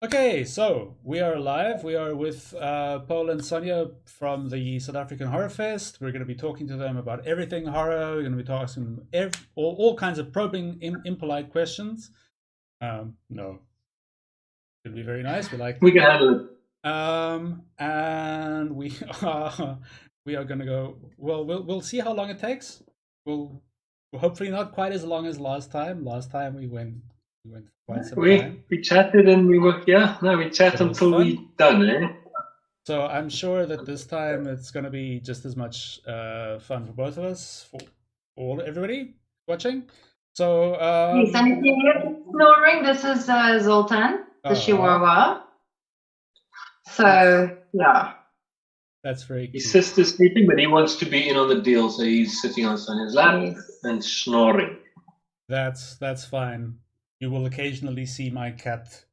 Okay, so we are live. We are with Paul and Sonja from the South African Horrorfest. We're going to be talking to them about everything horror. We're going to be asking them all kinds of probing, impolite questions. No, it'll be very nice. We like We can handle it. and we are going to go. Well, we'll see how long it takes. We'll hopefully not quite as long as last time. Last time we went for quite some time. We chatted and we chat But it was until fun. we done, eh? So I'm sure that this time it's going to be just as much fun for both of us, for everybody watching. So Yes, and if you hear snoring, this is Zoltan, the Chihuahua. So, yeah. That's very cute. His sister's sleeping, but he wants to be in on the deal, so he's sitting on Sonja's lap and snoring. That's fine. You will occasionally see my cat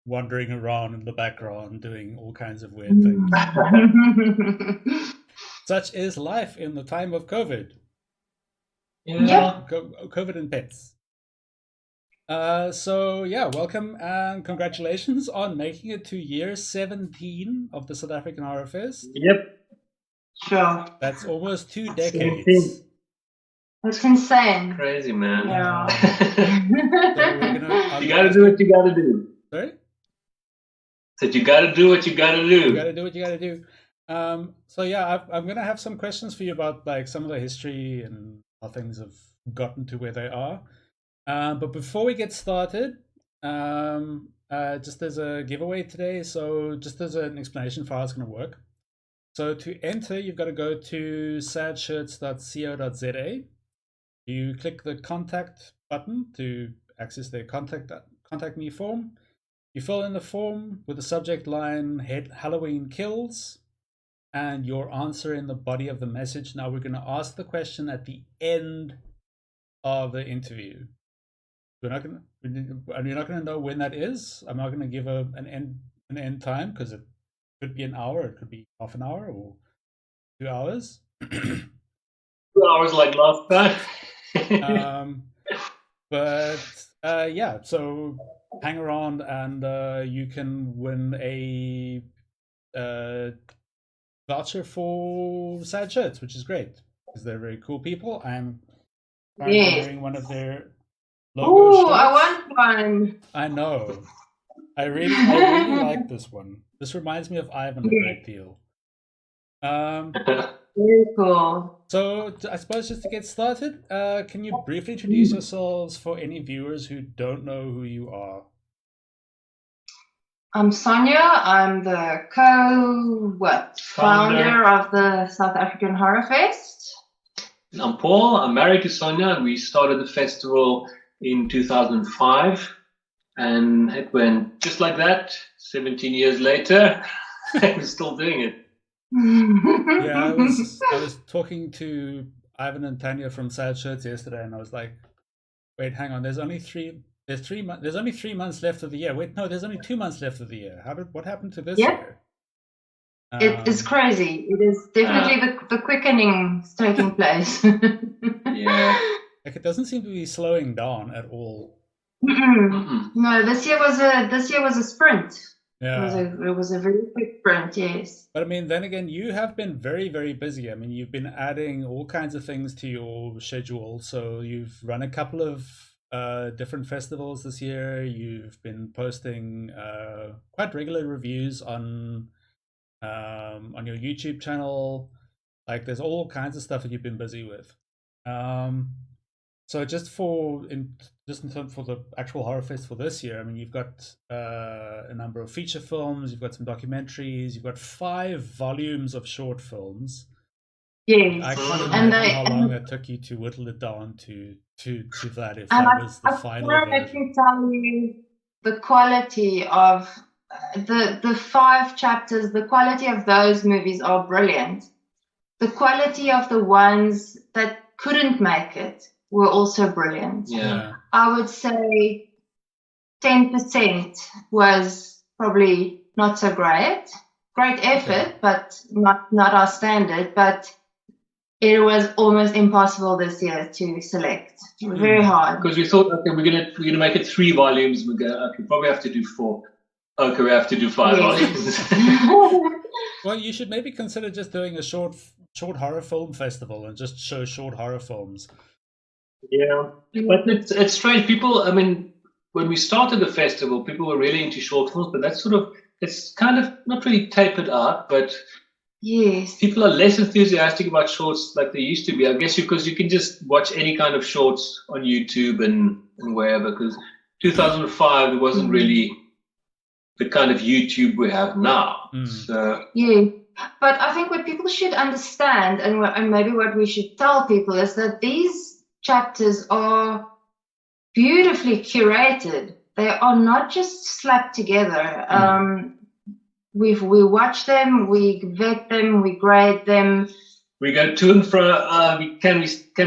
wandering around in the background doing all kinds of weird things. Such is life in the time of COVID. Yeah. COVID and pets. So yeah, welcome and congratulations on making it to year 17 of the South African Horrorfest. Yep. Sure. That's almost 2 decades. 17. That's insane. Crazy, man. Yeah. You gotta do what you gotta do. Sorry? Said you gotta do what you gotta do. You gotta do what you gotta do. So yeah, I'm gonna have some questions for you about like some of the history and how things have gotten to where they are. But before we get started, just as a giveaway today, so just as an explanation for how it's gonna work. So to enter, you've got to go to sadshirts.co.za. You click the contact button to access their contact me form. You fill in the form with the subject line Halloween Kills and your answer in the body of the message. Now we're going to ask the question at the end of the interview. You're not going to know when that is. I'm not going to give an end time because it could be an hour, it could be half an hour or 2 hours. 2 hours like last time. Yeah, so hang around and you can win a voucher for Sad Shirts, which is great because they're very cool people. I'm wearing one of their logo shirts. I want one. I know. I really like this one. This reminds me of Ivan a great deal. Very cool. So I suppose just to get started, can you briefly introduce yourselves for any viewers who don't know who you are? I'm Sonja. I'm the founder of the South African Horrorfest. I'm Paul. I'm married to Sonja. We started the festival in 2005, and it went just like that. 17 years later, we're still doing it. Yeah, I was talking to Ivan and Tanya from Sad Shirts yesterday, and I was like, "Wait, hang on. There's only 3 months left of the year. Wait, no, there's only 2 months left of the year. What happened to this year?" It is crazy. It is definitely the quickening is taking place. Yeah. Like it doesn't seem to be slowing down at all. No, this year was a sprint. Yeah. It was a very quick sprint, yes. But I mean, then again, you have been very, very busy. I mean, you've been adding all kinds of things to your schedule. So you've run a couple of different festivals this year. You've been posting quite regular reviews on your YouTube channel. Like, there's all kinds of stuff that you've been busy with. So just in terms for the actual Horrorfest for this year, I mean, you've got a number of feature films, you've got some documentaries, you've got 5 volumes of short films. Yes, I can't imagine how long it took you to whittle it down to that. If that was the final version. I can tell you the quality of the 5 chapters. The quality of those movies are brilliant. The quality of the ones that couldn't make it were also brilliant. Yeah. I would say 10% was probably not so great. Great effort, but not our standard. But it was almost impossible this year to select. Very hard. Because we thought, okay, we're gonna make it 3 volumes. We probably have to do 4. Okay, we have to do 5 Yes. volumes. Well, you should maybe consider just doing a short horror film festival and just show short horror films. Yeah, but it's strange. People, I mean, when we started the festival, people were really into short films, but that's sort of, it's kind of not really tapered out, but Yes. people are less enthusiastic about shorts like they used to be. I guess because you can just watch any kind of shorts on YouTube and wherever, because 2005, there wasn't really the kind of YouTube we have now. So Yeah. But I think what people should understand, and maybe what we should tell people, is that these chapters are beautifully curated. They are not just slapped together. We watch them, we vet them, we grade them. we go to and fro. Can we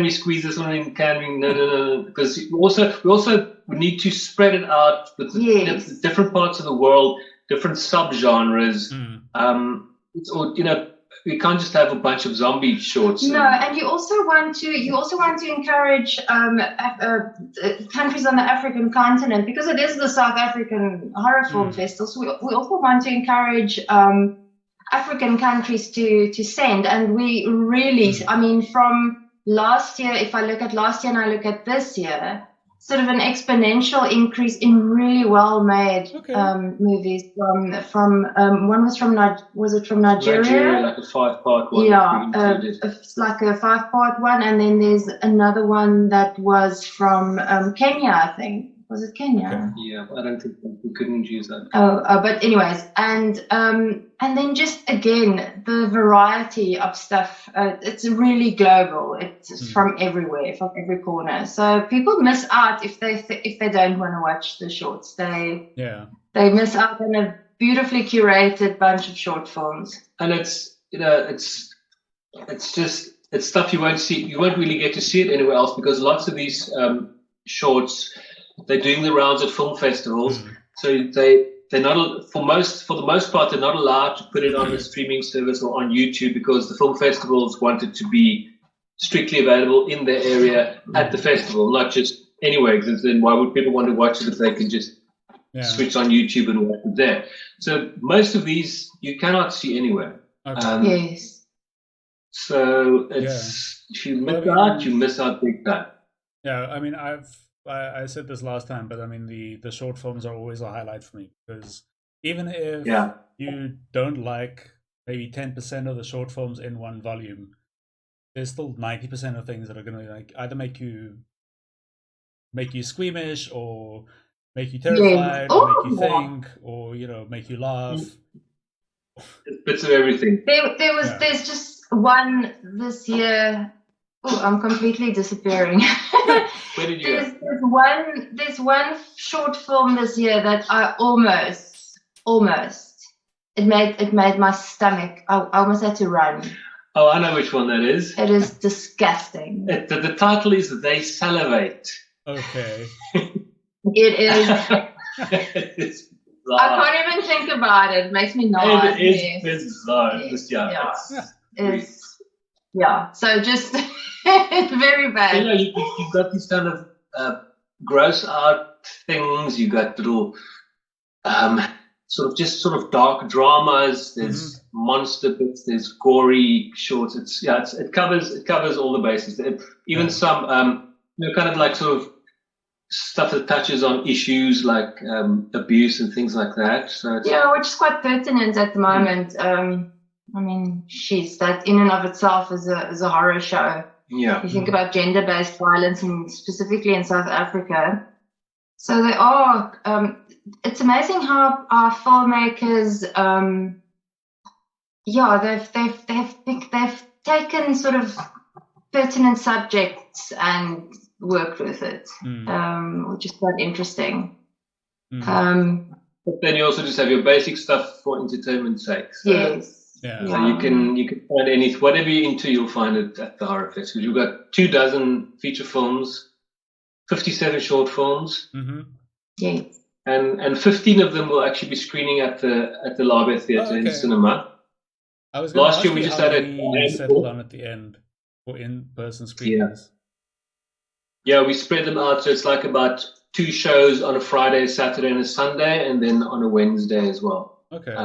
squeeze this one in? Can we? No. Because we also need to spread it out with the different parts of the world, different subgenres. It's all, we can't just have a bunch of zombie shorts. No, and you also want to encourage countries on the African continent, because it is the South African Horror Film Festival. So we also want to encourage African countries to send, and we really, I mean, from last year, if I look at last year and I look at this year, sort of an exponential increase in really well-made movies. From one was from Nigeria? Nigeria, like a 5-part one. Yeah, it's like a 5-part one, and then there's another one that was from Kenya, I think. Was it Kenya? Yeah, I don't think we couldn't use that. But anyways, and then just again the variety of stuff. It's really global. It's from everywhere, from every corner. So people miss out if they don't want to watch the shorts. They miss out on a beautifully curated bunch of short films. And it's stuff you won't see. You won't really get to see it anywhere else, because lots of these shorts, they're doing the rounds at film festivals, so they're not, for the most part, they're not allowed to put it on a streaming service or on YouTube, because the film festivals want it to be strictly available in their area at the festival, not just anywhere. Because then why would people want to watch it if they can just switch on YouTube and watch it there? So most of these you cannot see anywhere. Yes. So it's if you miss out, you miss out big time. Yeah, I mean, I said this last time, but I mean the short films are always a highlight for me, because even if you don't like maybe 10% of the short films in one volume, there's still 90% of things that are going to like either make you squeamish, or make you terrified, or make you think, or make you laugh. Bits of everything. There's just one this year. Oh, I'm completely disappearing. Where did you There's one short film this year that I almost it made my stomach. I almost had to run. Oh, I know which one that is. It is disgusting. The title is They Salivate. Okay. It is. I can't even think about it. It makes me nauseous. It is bizarre. So just it's very bad. You've got these kind of gross out things. You got little sort of dark dramas. There's monster bits. There's gory shorts. It covers all the bases. Even some kind of like sort of stuff that touches on issues like abuse and things like that. So which is quite pertinent at the moment. I mean, that in and of itself is a horror show. Yeah. You think about gender-based violence, and specifically in South Africa. So they are. It's amazing how our filmmakers. They've taken sort of pertinent subjects and worked with it, which is quite interesting. But then you also just have your basic stuff for entertainment's sake. So. Yes. Yeah. So you can find anything, whatever you're into, you'll find it at the Horrorfest. We've got 24 feature films, 57 short films, Yes, and 15 of them will actually be screening at the Larbe Theatre in the cinema. I was Last year we just had it settled on at the end for in-person screenings. Yeah, we spread them out, so it's like about 2 shows on a Friday, Saturday, and a Sunday, and then on a Wednesday as well. Okay.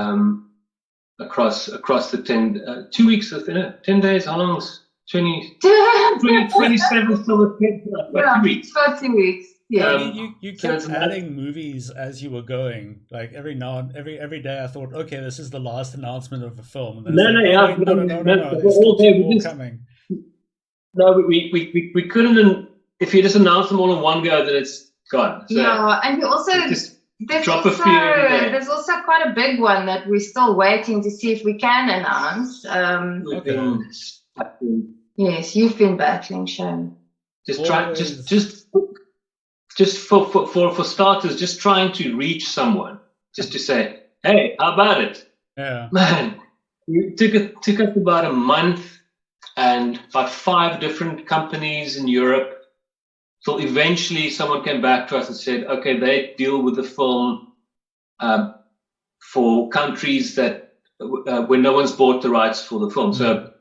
Across the 2 weeks, 10 days. How long is 27th till the 10th? About 2 weeks. For 2 weeks. Yeah. I mean, you kept adding movies as you were going. Like every day, I thought, okay, this is the last announcement of the film. And No, there's still 2 more coming. No, we couldn't. If you just announce them all in one go, then it's gone. So yeah, and you also there's also quite a big one that we're still waiting to see if we can announce. Yes, you've been battling, Shane. Just for starters, just trying to reach someone, just to say, hey, how about it? Yeah, man, it took us about a month and about 5 different companies in Europe. So eventually someone came back to us and said, okay, they deal with the film for countries that where no one's bought the rights for the film. So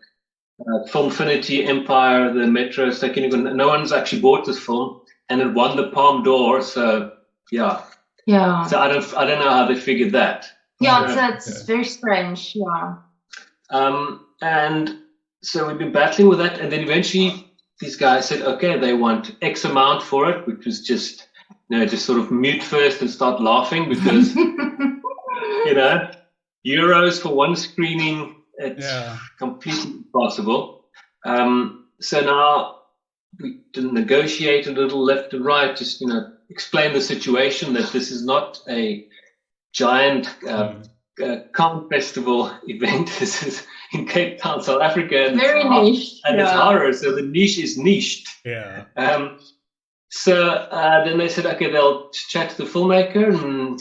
Filmfinity, Empire, the Metro, no one's actually bought this film, and it won the Palme d'Or. So yeah. So I don't know how they figured that. Yeah, it's very strange. Yeah. And so we've been battling with that, and then eventually these guys said, okay, they want X amount for it, which was just sort of mute first and start laughing because euros for one screening, it's completely impossible. So now we negotiate a little left and right, just explain the situation that this is not a giant Cannes Festival event. This is in Cape Town, South Africa, and very niche, and it's horror, so the niche is niched. Yeah. So then they said, okay, they'll chat to the filmmaker, and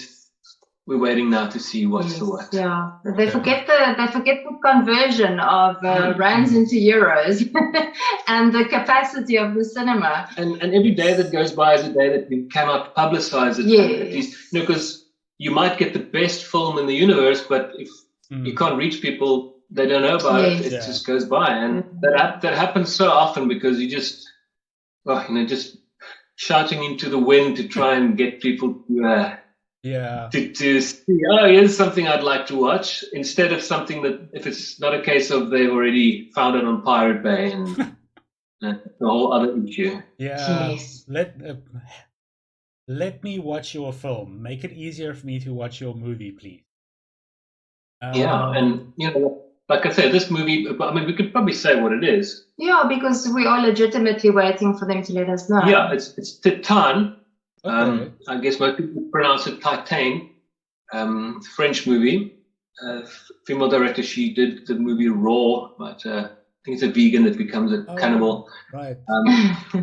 we're waiting now to see what's the what. Yeah, they forget the conversion of rands into euros and the capacity of the cinema. And every day that goes by is a day that we cannot publicize it. Yes. Because you might get the best film in the universe, but if you can't reach people, they don't know about it. It just goes by, and that happens so often because you just shouting into the wind to try and get people to see, oh, here's something I'd like to watch, instead of something that, if it's not a case of they've already found it on Pirate Bay and the whole other issue. Yeah. Yes. Let me watch your film. Make it easier for me to watch your movie, please. And like I said, this movie, I mean, we could probably say what it is. Yeah, because we are legitimately waiting for them to let us know. Yeah, it's Titan. Okay. I guess most people pronounce it Titan. French movie. Female director, she did the movie Raw, but I think it's a vegan that becomes a cannibal. Right.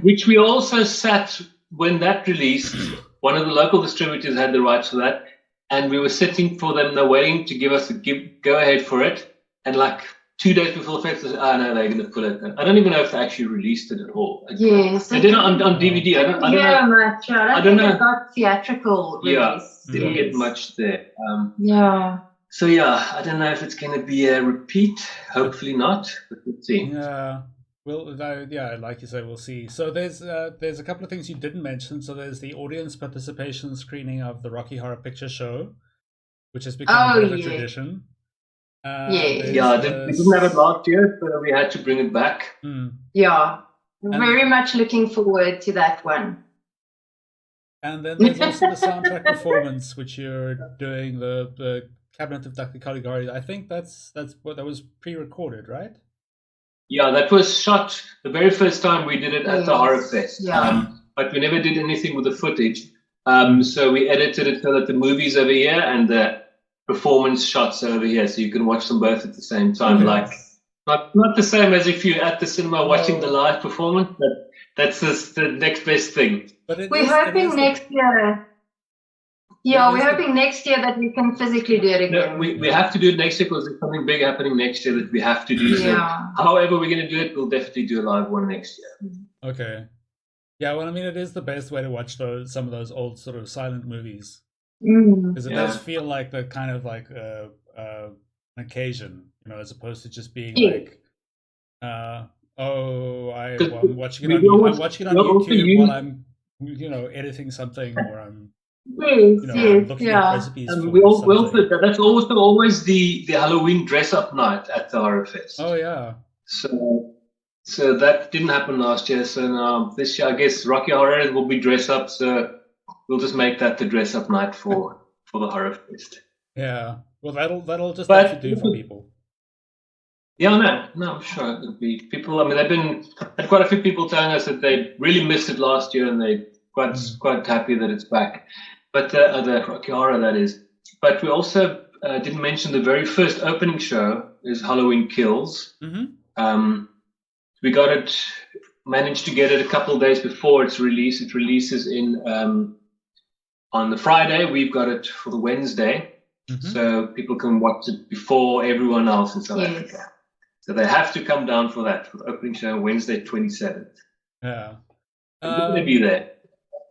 Which we also sat when that released. One of the local distributors had the rights for that, and we were sitting for them. They're waiting to give us a go ahead for it. And like 2 days before the festival, no, they're going to pull it. I don't even know if they actually released it at all. Yes. They did it on DVD. I don't know. Much. I don't know. It got theatrical release. Yeah, didn't get much there. So I don't know if it's going to be a repeat. Hopefully not, but let's see. Yeah. Well, like you say, we'll see. So there's a couple of things you didn't mention. So there's the audience participation screening of the Rocky Horror Picture Show, which has become a bit of a tradition. We didn't have it last year, so we had to bring it back. Yeah, very much looking forward to that one. And then there's also the soundtrack performance, which you're doing, the Cabinet of Dr. Caligari. I think that was pre-recorded, right? Yeah, that was shot the very first time we did it at the Horrorfest. Yeah. But we never did anything with the footage. So we edited it so that the movie's over here and the performance shots over here, so you can watch them both at the same time. Like not the same as if you're at the cinema watching the live performance, but that's the next best thing. But we're hoping next year. Yeah, we're hoping next year that we can physically do it again. No, we have to do it next year because there's something big happening next year that we have to do. So however we're going to do it, we'll definitely do a live one next year. Okay. Yeah, well, I mean, it is the best way to watch some of those old sort of silent movies. Because it does feel like the kind of like an occasion, as opposed to just being like, I'm watching it on YouTube while I'm editing something, or I'm Yes, I'm yes, looking up yeah. recipes And for we also something. that's also always the Halloween dress up night at the Oh Horrorfest. yeah. So that didn't happen last year. So now this year, I guess Rocky Horror will be dress up. So we'll just make that the dress up night for the Horrorfest. Yeah. Well, that'll just have to But do for people. yeah, no, I'm sure it'll be people. I mean, had quite a few people telling us that they really missed it last year, and they quite happy that it's back. But the Rocky Horror, that is. But we also didn't mention the very first opening show is Halloween Kills. Mm-hmm. We managed to get it a couple of days before its release. It releases on the Friday. We've got it for the Wednesday, so people can watch it before everyone else in South Africa. So they have to come down for that, for the opening show, Wednesday 27th. Yeah. You're going to be there.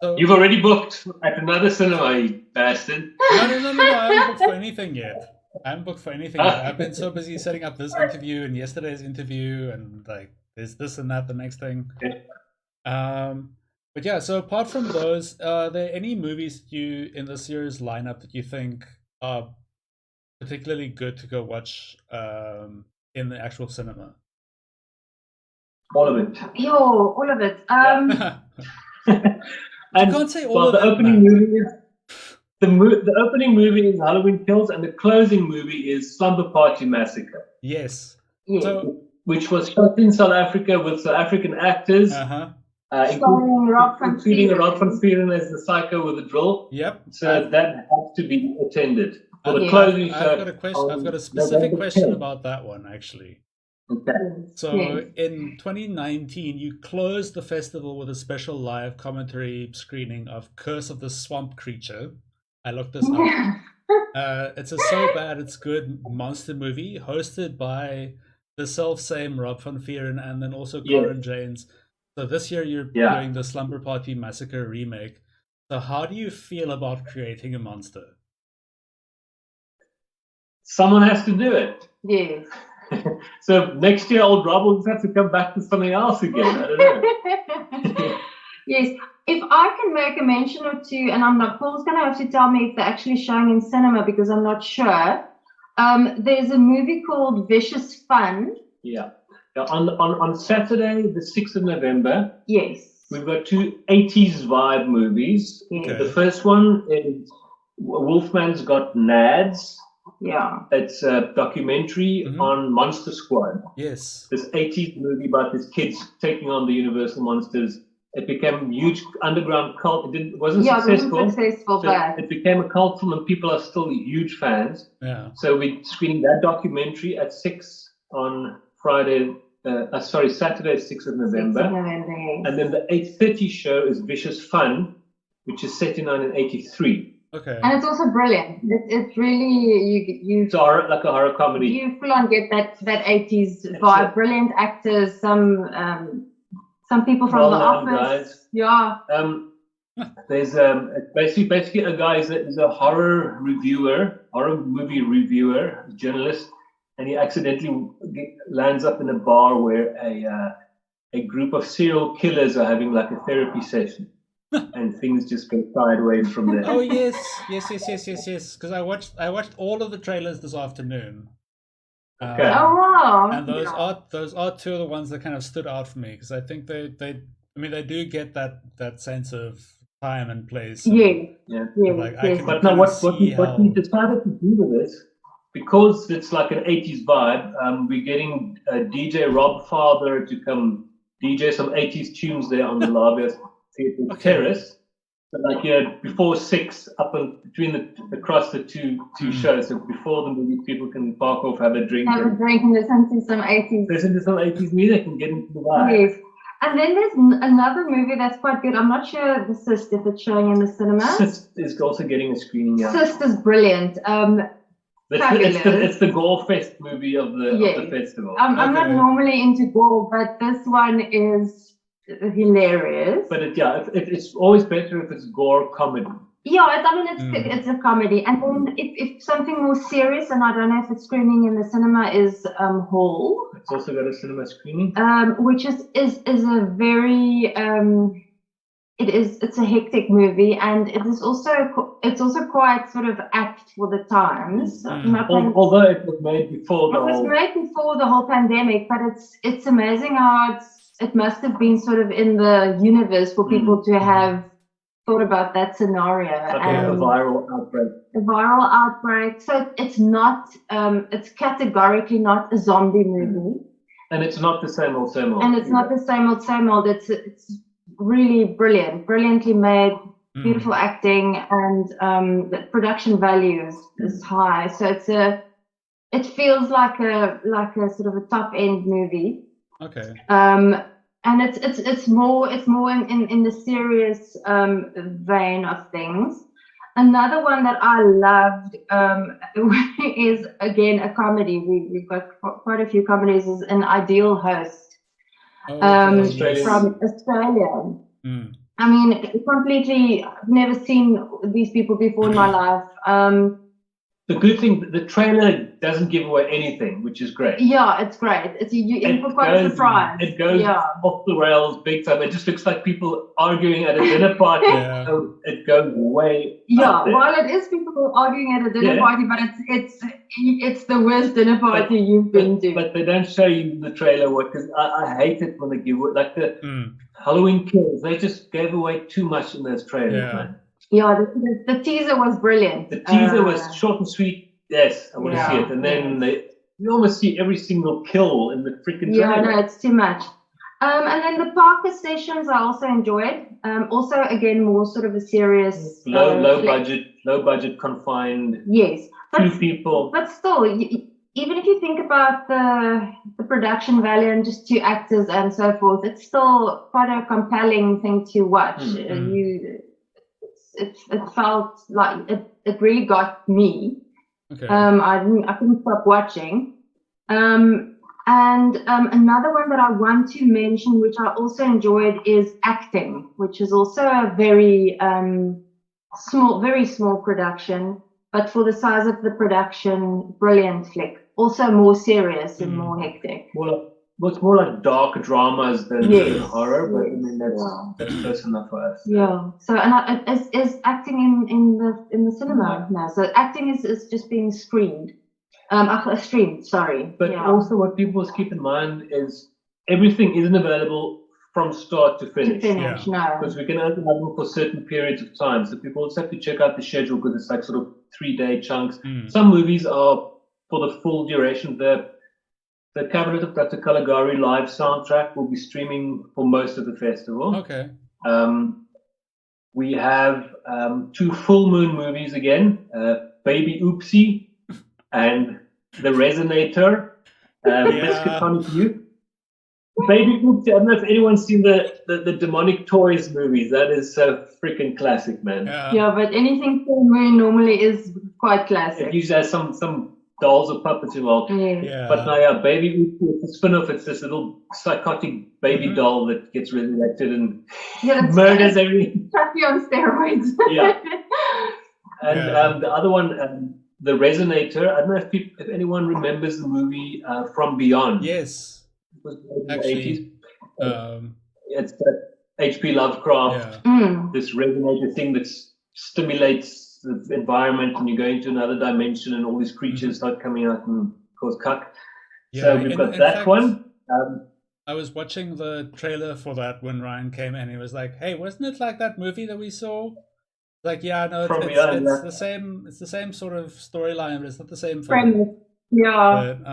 So, you've already booked at another cinema, you bastard. No, I haven't booked for anything yet. I've been so busy setting up this interview and yesterday's interview, and like there's this and that, the next thing. But yeah, so apart from those, are there any movies in the series lineup that you think are particularly good to go watch in the actual cinema? All of it. Yo, all of it. And you can't say all of the it, opening man. movie is the opening movie is Halloween Kills, and the closing movie is Slumber Party Massacre. Yes. So, which was shot in South Africa with South African actors, including Rob van Vuuren as the psycho with the drill. Yep. So that has to be attended for the closing show. I've got a specific question about that one, actually. Okay. So in 2019, you closed the festival with a special live commentary screening of Curse of the Swamp Creature. I looked this up. It's a so bad it's good monster movie hosted by the self-same Rob van Vuuren and then also Corin Janes. So this year you're doing the Slumber Party Massacre remake. So how do you feel about creating a monster? Someone has to do it. Yes. So next year, old Rob will just have to come back to something else again. I don't know. Yes. If I can make a mention or two, and I'm not, Paul's going to have to tell me if they're actually showing in cinema because I'm not sure. There's a movie called Vicious Fun. Yeah. On Saturday, the 6th of November. Yes. We've got two 80s vibe movies. Okay. The first one is Wolfman's Got Nads. Yeah. It's a documentary on Monster Squad. Yes. This 80s movie about these kids taking on the Universal Monsters. It became a huge underground cult. It wasn't successful. It wasn't successful, but it became a cult film, and people are still huge fans. Yeah. So we screened that documentary at 6 on Saturday, 6th of November. And then the 8:30 show is Vicious Fun, which is set in 1983. Okay. And it's also brilliant. It's really you. It's like a horror comedy. You full on get that 80s vibe. Brilliant actors. Some people from The Office. Guys. Yeah. There's basically a guy is a horror movie reviewer, journalist, and he accidentally lands up in a bar where a group of serial killers are having like a therapy session. And things just go sideways from there. Oh yes. Because I watched all of the trailers this afternoon. Okay. Oh wow! And those are two of the ones that kind of stood out for me because I think they do get that sense of time and place. Yeah. But now what we decided to do with this, because it's like an 80s vibe, we're getting DJ Rob Father to come DJ some 80s tunes there on the Labias Terrace. So like before 6, up and across the two shows. So before the movie, people can park off, have a drink, and listen to some 80s. Listen to some 80s music and get into the vibe. Yes. And then there's another movie that's quite good. I'm not sure the Sist if it's showing in the cinema. Sist is also getting a screening. Yeah. Sist is brilliant. It's the Gore Fest movie of the festival. I'm not normally into gore, but this one is hilarious. But it's always better if it's gore comedy. Yeah, it's a comedy. And then if something more serious, and I don't know if it's screening in the cinema, is Hall. It's also got a cinema screening. Which is a very it's a hectic movie, and it's also quite sort of apt for the times. Although it was made before the whole pandemic, but it's amazing how it must have been sort of in the universe for people to have thought about that scenario. Like a viral outbreak. A viral outbreak. So it's not, it's categorically not a zombie movie. And it's not the same old, same old. And it's not the same old, same old. It's really brilliantly made, beautiful acting, and the production value is high. So it feels like a sort of a top end movie. Okay. And it's more in the serious vein of things. Another one that I loved is again a comedy. We've got quite a few comedies. Is An Ideal Host from Australia. I mean, completely. I've never seen these people before in my life. The good thing, the trailer doesn't give away anything, which is great. Yeah, it's great. You're quite surprised. It goes off the rails big time. It just looks like people arguing at a dinner party. So it goes way out there. Well, it is people arguing at a dinner party, but it's the worst dinner party you've been to. But they don't show you in the trailer because I hate it when they give it, like the Halloween Kills. They just gave away too much in those trailers, man. Yeah, the teaser was brilliant. The teaser was short and sweet. Yes, I want to see it. And then you almost see every single kill in the freaking trailer. Yeah, no, it's too much. And then the Parker sessions I also enjoyed. Also, again, more sort of a serious... Low budget, confined. Yes. Two people. But still, even if you think about the production value and just two actors and so forth, it's still quite a compelling thing to watch. It felt like it really got me. Okay. I couldn't stop watching. And another one that I want to mention, which I also enjoyed, is Acting, which is also a very small production, but for the size of the production, brilliant flick. Also more serious and more hectic. Well, it's more like dark dramas than horror, but I mean that's close enough for us. Yeah. So is Acting in the cinema now? So Acting is just being screened. Streamed, sorry. But also what people must keep in mind is everything isn't available from start to finish. No. Because we can only have them for certain periods of time. So people also have to check out the schedule because it's like sort of 3-day chunks. Some movies are for the full duration. The Cabinet of Dr. Caligari live soundtrack will be streaming for most of the festival. Okay. We have 2 full moon movies again, Baby Oopsie and The Resonator, Miskatonic Youth. Baby Oopsie, I don't know if anyone's seen the Demonic Toys movies. That is so freaking classic, man. Yeah, but anything full moon normally is quite classic. It usually has some dolls or puppets involved. But now, Baby Oopsie, it's a spin-off. It's this little psychotic baby doll that gets resurrected and murders everything. Happy on steroids. And the other one, The Resonator. I don't know if anyone remembers the movie From Beyond. Yes. It was in the 80s. It's H.P. Lovecraft. This resonator thing that stimulates the environment, and you go into another dimension, and all these creatures start coming out and cause cuck. So we've got that one. I was watching the trailer for that when Ryan came in. He was like, "Hey, wasn't it like that movie that we saw?" Like, it's the same. It's the same sort of storyline, but it's not the same film. Yeah. But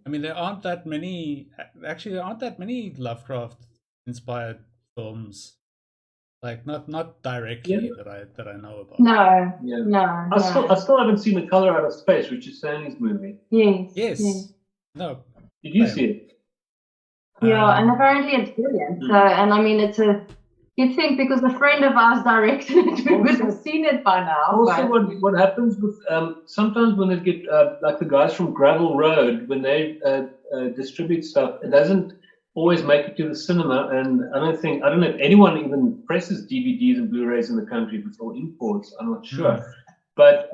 I mean, there aren't that many. Actually, there aren't that many Lovecraft-inspired films. Like not directly that I know about. No. I still haven't seen The Color Out of Space, which is Sandy's movie. Yes. No. Did you see it? Yeah, and apparently it's brilliant. So, and I mean, you'd think because a friend of ours directed it, we would have seen it by now. Also, what happens with sometimes when they get like the guys from Gravel Road, when they distribute stuff, it doesn't always make it to the cinema, and I don't know if anyone even presses DVDs and Blu-rays in the country before imports. I'm not sure, but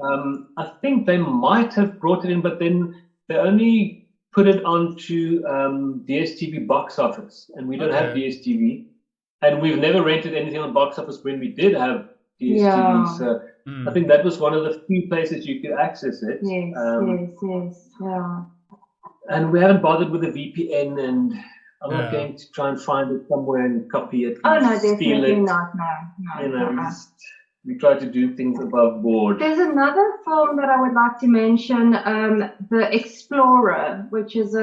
I think they might have brought it in, but then they only put it onto DSTV box office, and we don't have DSTV. and we've never rented anything on box office when we did have DSTV. Yeah. So I think that was one of the few places you could access it. Yes, yes, yeah. And we haven't bothered with a VPN, and I'm Yeah. not going to try and find it somewhere and copy it. Oh and no, steal definitely it. not. No. You know, we try to do things above board. There's another film that I would like to mention, The Explorer, which is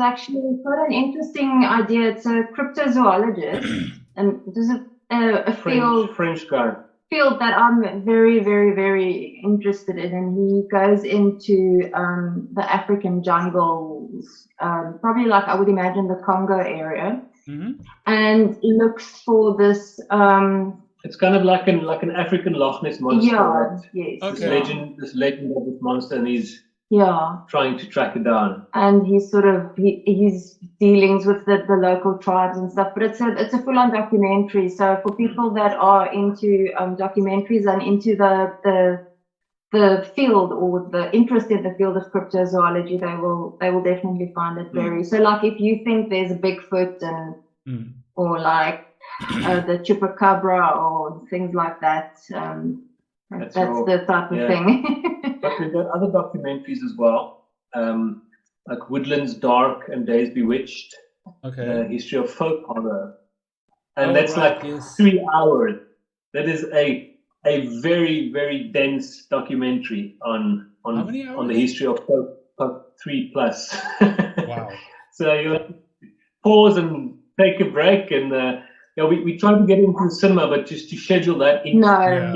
actually quite an interesting idea. It's a cryptozoologist, and there's a French guy. field that I'm very, very, very interested in, and he goes into the African jungles, probably like I would imagine the Congo area, and looks for this. It's kind of like an African Loch Ness monster. Yeah. Yes. Okay. This legend of this monster, and he's trying to track it down. And he's he's dealings with the local tribes and stuff. But it's a full-on documentary. So for people that are into documentaries and into the field or the interest in the field of cryptozoology, they will definitely find it very. So like if you think there's a Bigfoot and or like the chupacabra or things like that, that's the type of thing. But we've got other documentaries as well, like Woodlands Dark and Days Bewitched, the history of folk horror, and that's 3 hours. That is a very, very dense documentary on the history of folk 3+. Wow. So you pause and take a break, and we try to get into the cinema, but just to schedule that in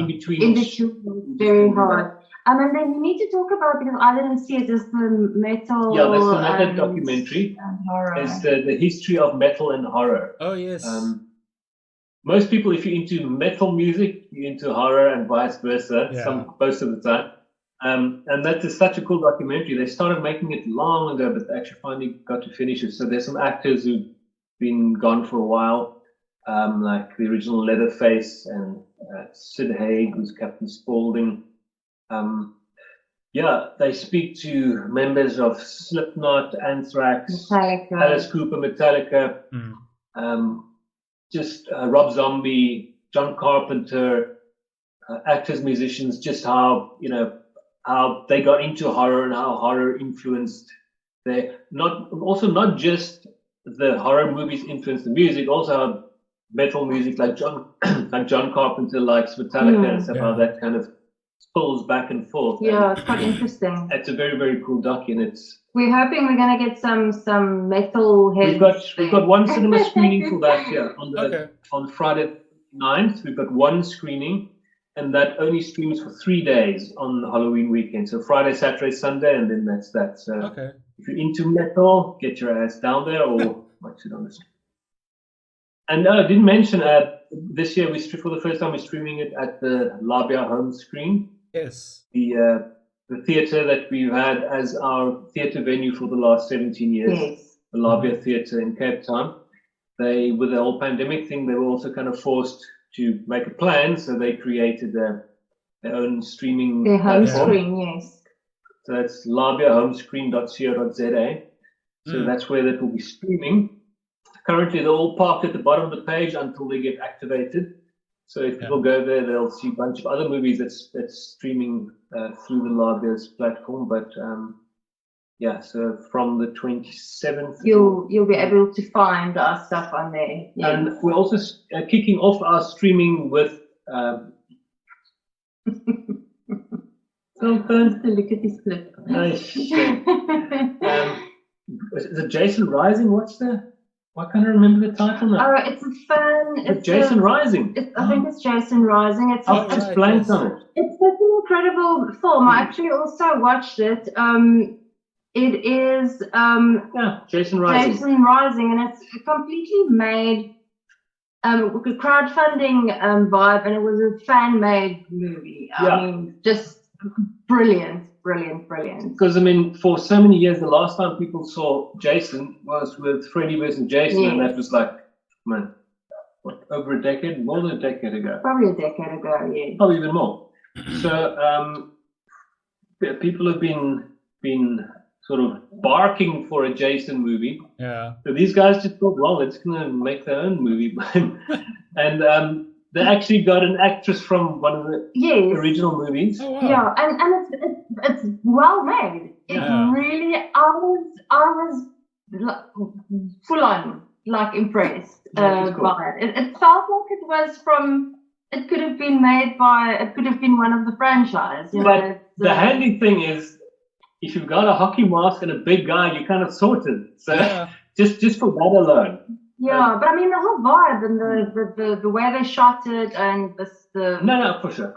between. In between, very hard. And then you need to talk about, because I didn't see it, is the metal. Yeah, that's another documentary. And horror. It's the history of metal and horror. Oh yes. Most people, if you're into metal music, you're into horror, and vice versa. Most of the time. And that is such a cool documentary. They started making it long ago, but they actually finally got to finish it. So there's some actors who've been gone for a while, like the original Leatherface and Sid Haig, who's Captain Spaulding. They speak to members of Slipknot, Anthrax, Metallica. Alice Cooper, Metallica, Rob Zombie, John Carpenter, actors, musicians, just how they got into horror and how horror influenced not just the horror movies influenced the music, also how metal music like John Carpenter likes Metallica and stuff, how that kind of spills back and forth. Yeah, it's quite interesting. It's a very, very cool doc, and we're hoping we're gonna get some metal heads. We've got one cinema screening for that on Friday 9th. We've got one screening, and that only streams for 3 days on Halloween weekend. So Friday, Saturday, Sunday, and then that's that. So if you're into metal, get your ass down there or watch it on the screen. And I didn't mention this year for the first time we're streaming it at the Labia home screen. Yes. The theatre that we've had as our theatre venue for the last 17 years. Yes. The Labia Theatre in Cape Town. With the whole pandemic thing, they were also kind of forced to make a plan, so they created their own streaming home platform. screen, yes. So that's labiahomescreen.co.za. So that's where that will be streaming. Currently, they're all parked at the bottom of the page until they get activated. So if people go there, they'll see a bunch of other movies that's streaming through the Labia's platform. But so from the 27th, you'll be able to find our stuff on there. Yes. And we're also kicking off our streaming with. Sometimes to look at this clip. Nice. The Jason Rising. Why can't I remember the title now? Oh, it's a fan. It's Jason Rising. I think it's Jason Rising. It's just blanked on it. It's such an incredible film. I actually also watched it. It is Jason Rising. Jason Rising, and it's completely made crowdfunding vibe, and it was a fan-made movie. I mean, just brilliant. Because for so many years, the last time people saw Jason was with Freddy vs. Jason, and that was over a decade, more than a decade ago. Probably a decade ago, yeah. Probably even more. So people have been sort of barking for a Jason movie. Yeah. So these guys just thought, well, it's going to make their own movie. And they actually got an actress from one of the original movies. Oh, wow. Yeah, and it's well made. It really, I was full on impressed by it. It felt like it was from. It could have been made by. It could have been one of the franchise. But the handy thing is, if you've got a hockey mask and a big guy, you're kind of sorted. So just for that alone. Yeah, but I mean the whole vibe and the way they shot it and the no, for sure.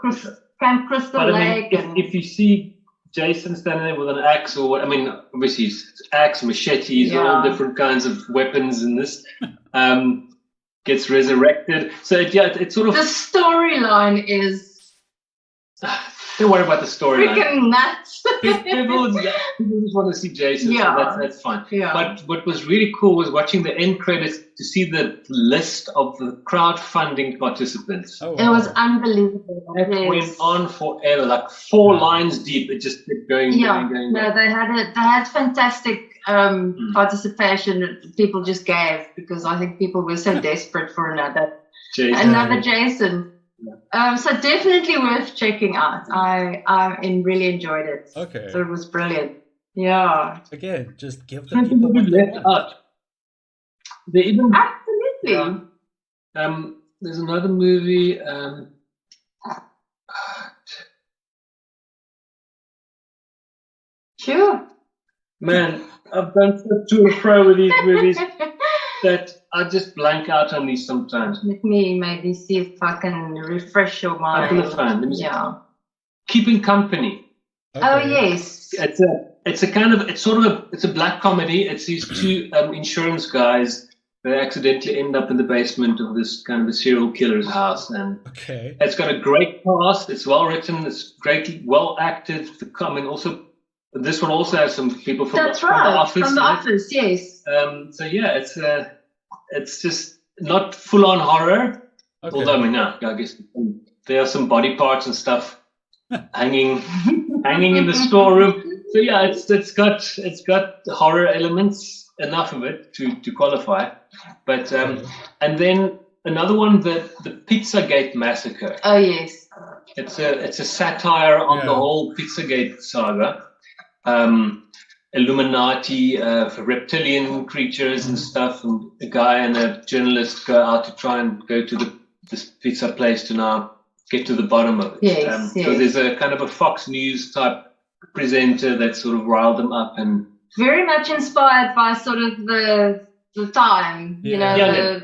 Camp Crystal Lake. If you see Jason standing there with an axe or what, I mean, obviously it's axe, machetes, all different kinds of weapons in this. Gets resurrected. So it's sort of the storyline is. Don't worry about the storyline. Freaking nuts. People just want to see Jason, so that's fine. Yeah. But what was really cool was watching the end credits to see the list of the crowdfunding participants. Oh, wow. It was unbelievable. It went on forever, like 4 lines deep. It just kept going. Going. No, they had fantastic participation. People just gave because I think people were so desperate for another Jason. So definitely worth checking out. I really enjoyed it. Okay. So it was brilliant. Yeah. Again, just give the people what they want. Out. They even Absolutely. There's another movie. Sure. Man, I've done to and fro with these movies that I just blank out on these sometimes. Let me maybe see if I can refresh your mind. I'm gonna find them. Yeah. Keeping Company. Okay. Oh yes. It's a black comedy. It's these 2 insurance guys that accidentally end up in the basement of this kind of a serial killer's house, and it's got a great cast. It's well written. It's greatly well acted. Also. This one also has some people from the Office. From the Office, yes. So yeah, it's just not full on horror. Okay. Although I mean, I guess there are some body parts and stuff hanging in the storeroom. So yeah, it's got horror elements, enough of it to qualify. But and then another one, the Pizzagate Massacre. Oh yes. It's a satire on the whole Pizzagate saga. Illuminati, reptilian creatures and stuff, and a guy and a journalist go out to try and go to this pizza place to now get to the bottom of it. Yes, So there's a kind of a Fox News type presenter that sort of riled them up, and very much inspired by sort of the time, you know.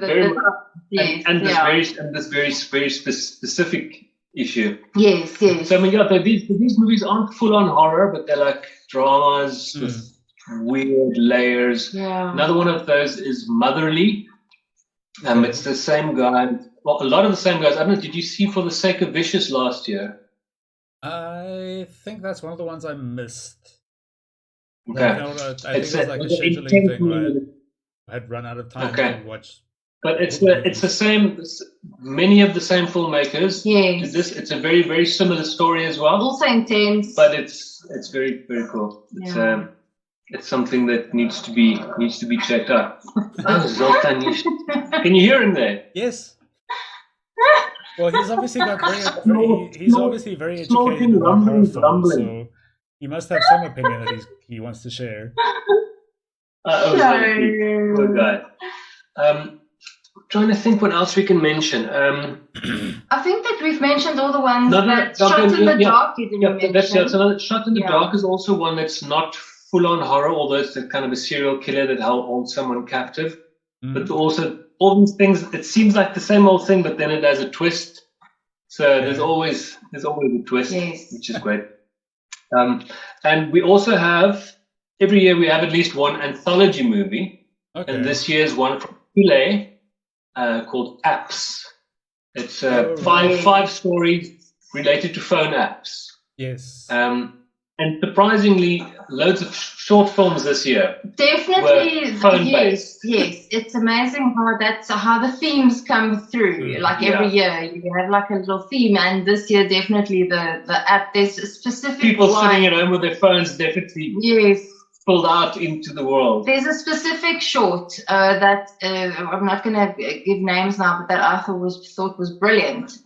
This very specific issue. Yes. So I mean, these movies aren't full on horror, but they're like dramas with weird layers. Yeah. Another one of those is Motherly. It's the same guy. Well, a lot of the same guys. I don't know. Did you see For the Sake of Vicious last year? I think that's one of the ones I missed. Okay. I think it was like a scheduling thing where I had run out of time to watch. But it's the same. Many of the same filmmakers. Yes. It's a very, very similar story as well. Also intense. But it's very, very cool. It's something that needs to be checked out. Zoltan, can you hear him there? Yes. Well, he's obviously very educated about horror films, so he must have some opinion that he wants to share. Good guy. Trying to think what else we can mention. I think that we've mentioned all the ones that Shot in the Dark you didn't mention. So Shot in the Dark is also one that's not full-on horror, although it's a kind of a serial killer that holds someone captive. But also all these things, it seems like the same old thing, but then it has a twist. So there's always a twist, which is great. And we also have, every year we have at least one anthology movie. Okay. And this year's one from Chile, called Apps. It's five stories related to phone apps. Yes. And surprisingly, loads of short films this year. Definitely, phone-based. Yes. It's amazing how the themes come through. Like every year, you have like a little theme, and this year definitely the app. There's a specific people sitting at home with their phones. Definitely. Yes. spilled out into the world. There's a specific short that I'm not going to give names now, but that I thought was brilliant.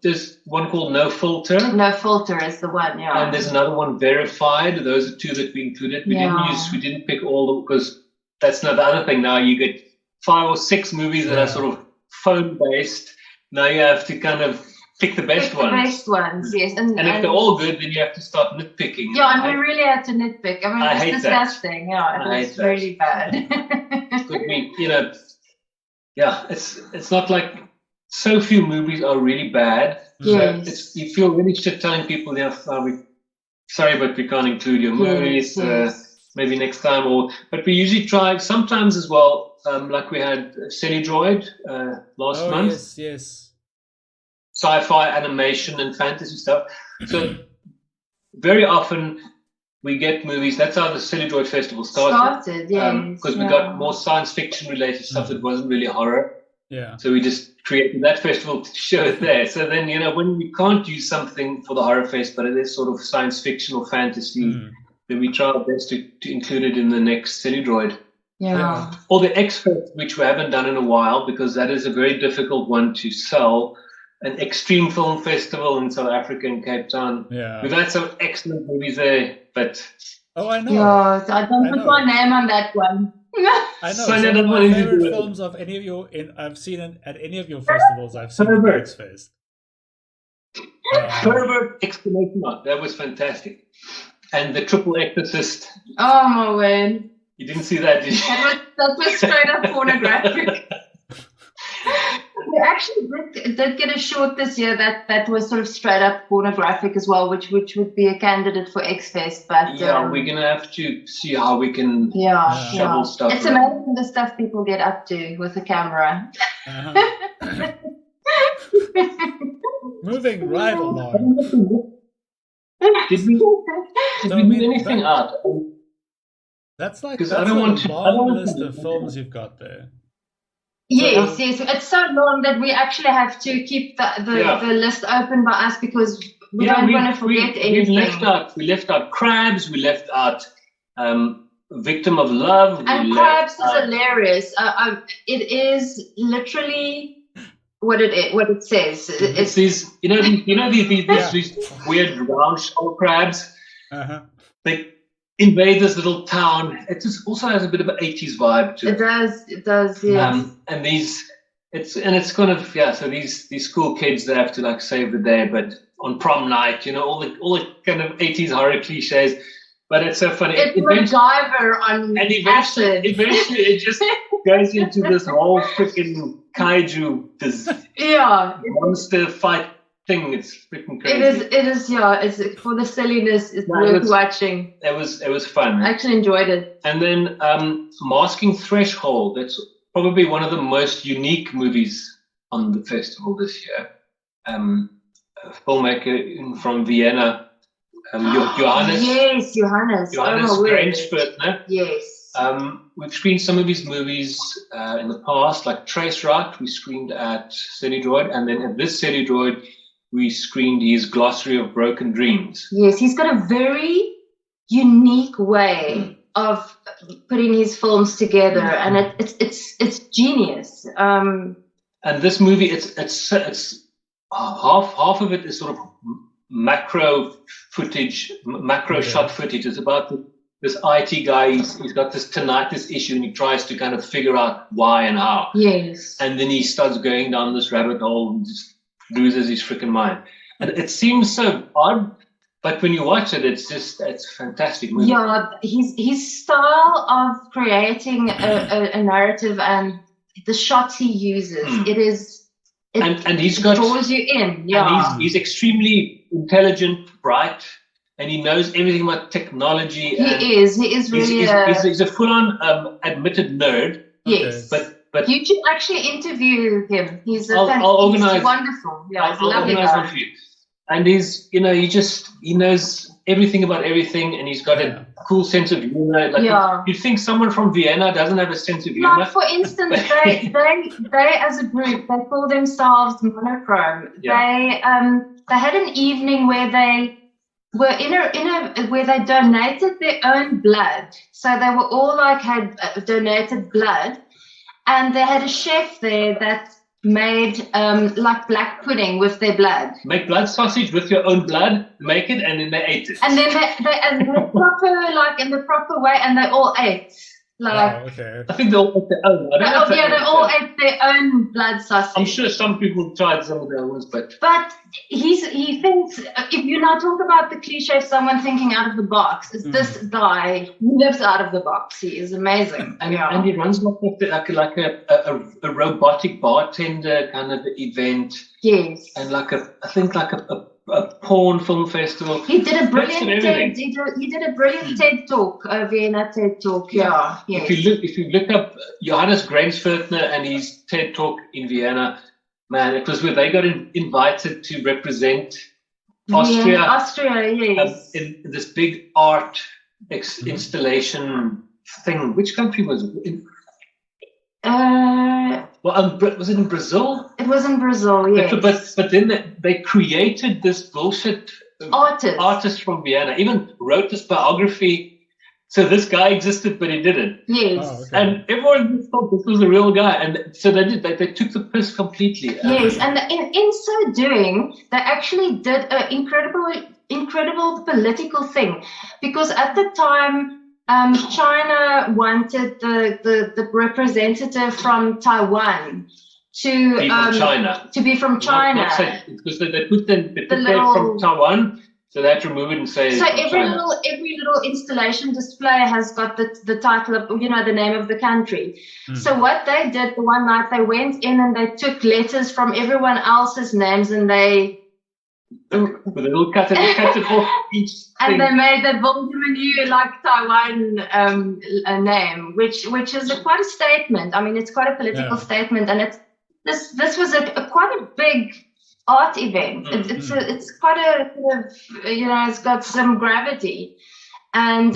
There's one called No Filter. No Filter is the one, yeah. And there's another one, Verified. Those are two that we included. We didn't pick all because that's not the other thing. Now you get 5 or 6 movies that are sort of phone based. Now you have to kind of pick the best ones. The best ones, yes. And if they're all good, then you have to start nitpicking. Yeah, and we really had to nitpick. I mean, it's disgusting. That. Yeah, it's really bad. But it's not like so few movies are really bad. Yes. So you feel really shit telling people, sorry, but we can't include your movies. Maybe next time, but we usually try sometimes as well. Like we had Celidroid last month. Yes. Sci-fi, animation, and fantasy stuff. So very often we get movies. That's how the Celidroid Festival started. Because we got more science fiction related stuff that wasn't really horror. Yeah. So we just created that festival to show it there. So then, when we can't use something for the Horrorfest, but it is sort of science fiction or fantasy, then we try our best to include it in the next Celidroid. Yeah. Or the X-Fest, which we haven't done in a while, because that is a very difficult one to sell. An extreme film festival in South Africa in Cape Town. Yeah. We've had some excellent movies there, but... Oh, I know. Yeah, I don't put my name on that one. I know. Some of my favorite films of any of your I've seen at any of your festivals. I've seen the X-Fest. Herbert! Exclamation mark. That was fantastic. And The Triple Exorcist. Oh my word! You didn't see that, did you? That was straight up pornographic. We actually did get a short this year that was sort of straight up pornographic as well, which would be a candidate for X-Fest. But we're gonna have to see how we can shovel stuff. It's amazing the stuff people get up to with a camera. Moving right along. Did we do anything out? That's like a long list of films you've got there. Yes. It's so long that we actually have to keep the list open by us because we don't want to forget anything. We left out Crabs. We left out Victim of Love. And Crabs is hilarious. It is literally what it says. It's these these weird round shell crabs. They invade this little town. It just also has a bit of an 80s vibe to it. It does, yeah. And it's kind of so these school kids, they have to like save the day, but on prom night, all the kind of 80s horror cliches. But it's so funny. It's MacGyver on acid. Eventually it just goes into this whole freaking kaiju, this monster fight thing. It's freaking crazy. It is, it's for the silliness. It's worth watching. It was fun. I actually enjoyed it. And then Masking Threshold. That's probably one of the most unique movies on the festival this year. A filmmaker from Vienna. Johannes. Yes, Johannes. Johannes Grenspertner. Yes. We've screened some of his movies in the past, like Trace Route. We screened at Celidroid, and then at this Celidroid, we screened his Glossary of Broken Dreams. Yes, he's got a very unique way of putting his films together, and it's genius. And this movie, it's half of it is sort of macro footage, shot footage. It's about this IT guy. He's got this tinnitus issue, and he tries to kind of figure out why and how. Yes. And then he starts going down this rabbit hole and just loses his freaking mind. And it seems so odd, but when you watch it, it's a fantastic movie. Yeah, his style of creating a narrative and the shots he uses, and he's got draws you in. Yeah, and he's extremely intelligent, bright, and he knows everything about technology. He is really he's a full-on admitted nerd. Yes, but you should actually interview him. He's I'll organize. He's wonderful. Yeah, he's a lovely guy. For you. And he's, he knows everything about everything, and he's got a cool sense of humor. Like you'd think someone from Vienna doesn't have a sense of humor. Like, for instance, they as a group, they call themselves Monochrome. Yeah. They had an evening where they were in a where they donated their own blood. So they were all like had donated blood, and they had a chef there that made like black pudding with their blood. Make blood sausage with your own blood, make it, and then they ate it. And then they proper like in the proper way, and they all ate. Like, okay. I think they all ate their own. I don't know if they all ate their own blood sausage. I'm sure some people tried some of their ones, but he thinks, if you now talk about the cliche of someone thinking out of the box, it's this guy who lives out of the box. He is amazing. And he runs like a robotic bartender kind of event. Yes. And I think a porn film festival. He did a brilliant TED. He did a brilliant TED talk, Vienna TED talk. Yeah. Yes. If you look up Johannes Grensfurtner and his TED talk in Vienna, man, it was where they got invited to represent Austria. Yeah, Austria, yes. In this big art installation thing. Which country was it? Was it in Brazil? It was in Brazil, yes. But then they created this bullshit artist from Vienna. Even wrote this biography. So this guy existed, but he didn't. Yes. Oh, okay. And everyone just thought this was a real guy. And so they did. They took the piss completely. Yes, and in so doing, they actually did an incredible political thing. Because at the time, China wanted the representative from Taiwan to be from China. Because they put them from Taiwan, so they had to remove it and say. So every little installation display has got the title of the name of the country. So what they did the one night, they went in and they took letters from everyone else's names and they. With a little cut it off each thing. And they made the Volgemenu like Taiwan a name, which is quite a statement. I mean, it's quite a political statement, and this was quite a big art event. It's quite a it's got some gravity. And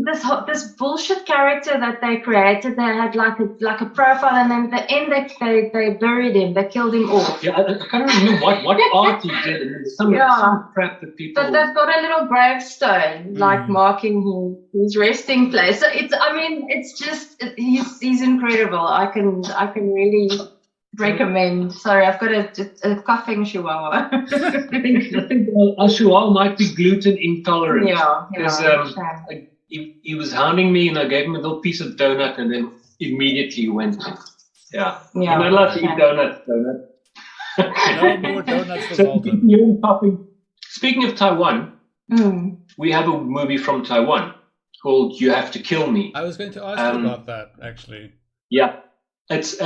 this bullshit character that they created, they had like a profile, and then at the end they buried him, they killed him off. Yeah, I can't remember what art he did. And some crap that people. But they've got a little gravestone like marking his resting place. So it's just he's incredible. I can really recommend. Sorry, I've got a coughing chihuahua. I think our chihuahua might be gluten intolerant. Because he was hounding me, and I gave him a little piece of donut, and then immediately he went. Yeah. You're not allowed to eat donuts. No more donuts for Walton. Speaking of Taiwan, we have a movie from Taiwan called "You Have to Kill Me." I was going to ask you about that, actually. Yeah, it's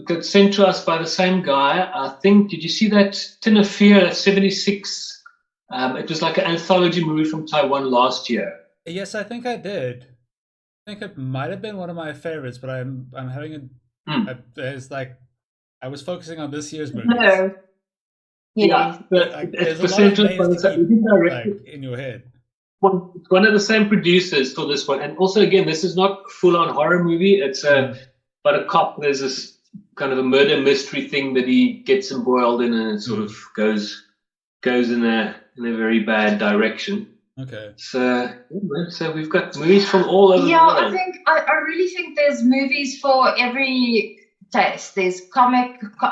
got sent to us by the same guy. I think. Did you see that Tin of Fear? 76. It was like an anthology movie from Taiwan last year. Yes, I think I did. I think it might have been one of my favorites, but I'm having I was focusing on this year's movie. No. Yeah, there's a lot of names in your head. It's one of the same producers for this one, and also again, this is not full-on horror movie. It's but a cop. There's this kind of a murder mystery thing that he gets embroiled in, and it sort of goes in a very bad direction. Okay. So we've got movies from all over the world. I really think there's movies for every taste. There's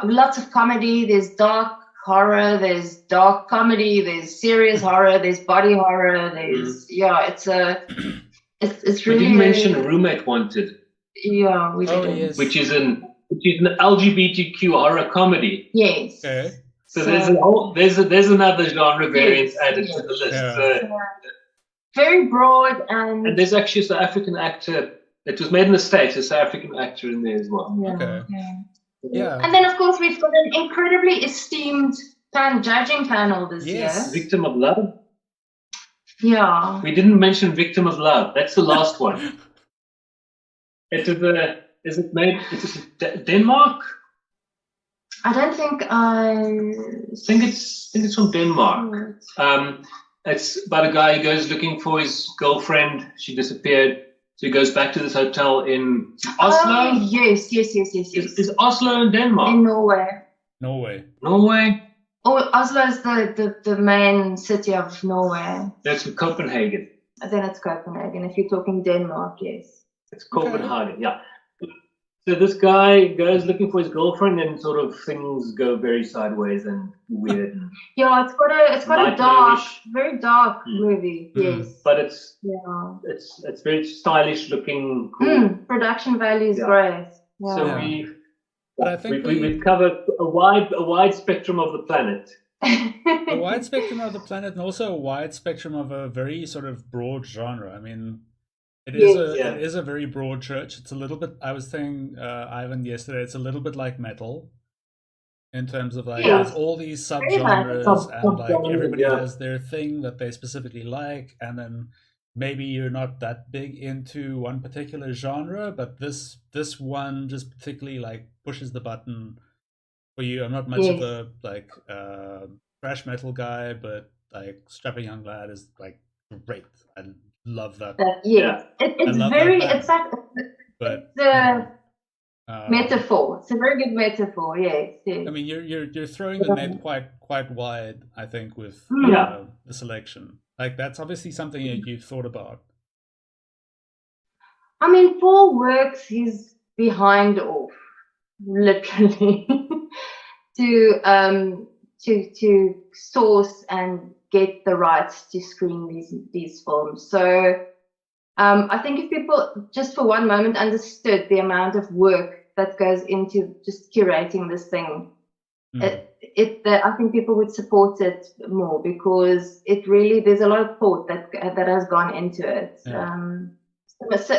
lots of comedy. There's dark horror. There's dark comedy. There's serious horror. There's body horror. There's it's really. We didn't mention Roommate Wanted. Yeah, we did. Yes. Which is an LGBTQ horror comedy. Yes. Okay. So there's another genre variant added to the list. Yeah. Very broad and there's actually a South African actor. It was made in the States. A South African actor in there as well. Yeah. Okay. Yeah. And then of course we've got an incredibly esteemed judging panel this year. Victim of Love. Yeah. We didn't mention Victim of Love. That's the last one. Is it made? Is it Denmark? I don't think I think it's from Denmark. It's about a guy who goes looking for his girlfriend. She disappeared. So he goes back to this hotel in Oslo. Oh, yes. Is Oslo in Denmark? In Norway. Norway. Oslo is the main city of Norway. That's in Copenhagen. Then it's Copenhagen. If you're talking Denmark, yes. It's Copenhagen, yeah. So this guy goes looking for his girlfriend, and sort of things go very sideways and weird. Yeah, it's got a dark, very dark movie. Yes, but it's very stylish looking. Cool. Production value is great. Yeah. So we've covered a wide spectrum of the planet. A wide spectrum of the planet, and also a wide spectrum of a very sort of broad genre. I mean, it is a very broad church. It's a little bit. I was saying, Ivan, yesterday, it's a little bit like metal, in terms of like there's all these subgenres, and like everybody has their thing that they specifically like, and then maybe you're not that big into one particular genre, but this one just particularly like pushes the button for you. I'm not much of a like thrash metal guy, but like Strapping Young Lad is like great. I love that. It's a metaphor. It's a very good metaphor. Yes. I mean, you're throwing the net quite wide, I think, with the selection. Like, that's obviously something that you've thought about. I mean, Paul works his behind off, literally, to source and get the rights to screen these films. So I think if people just for one moment understood the amount of work that goes into just curating this thing, I think people would support it more, because it really, there's a lot of thought that has gone into it.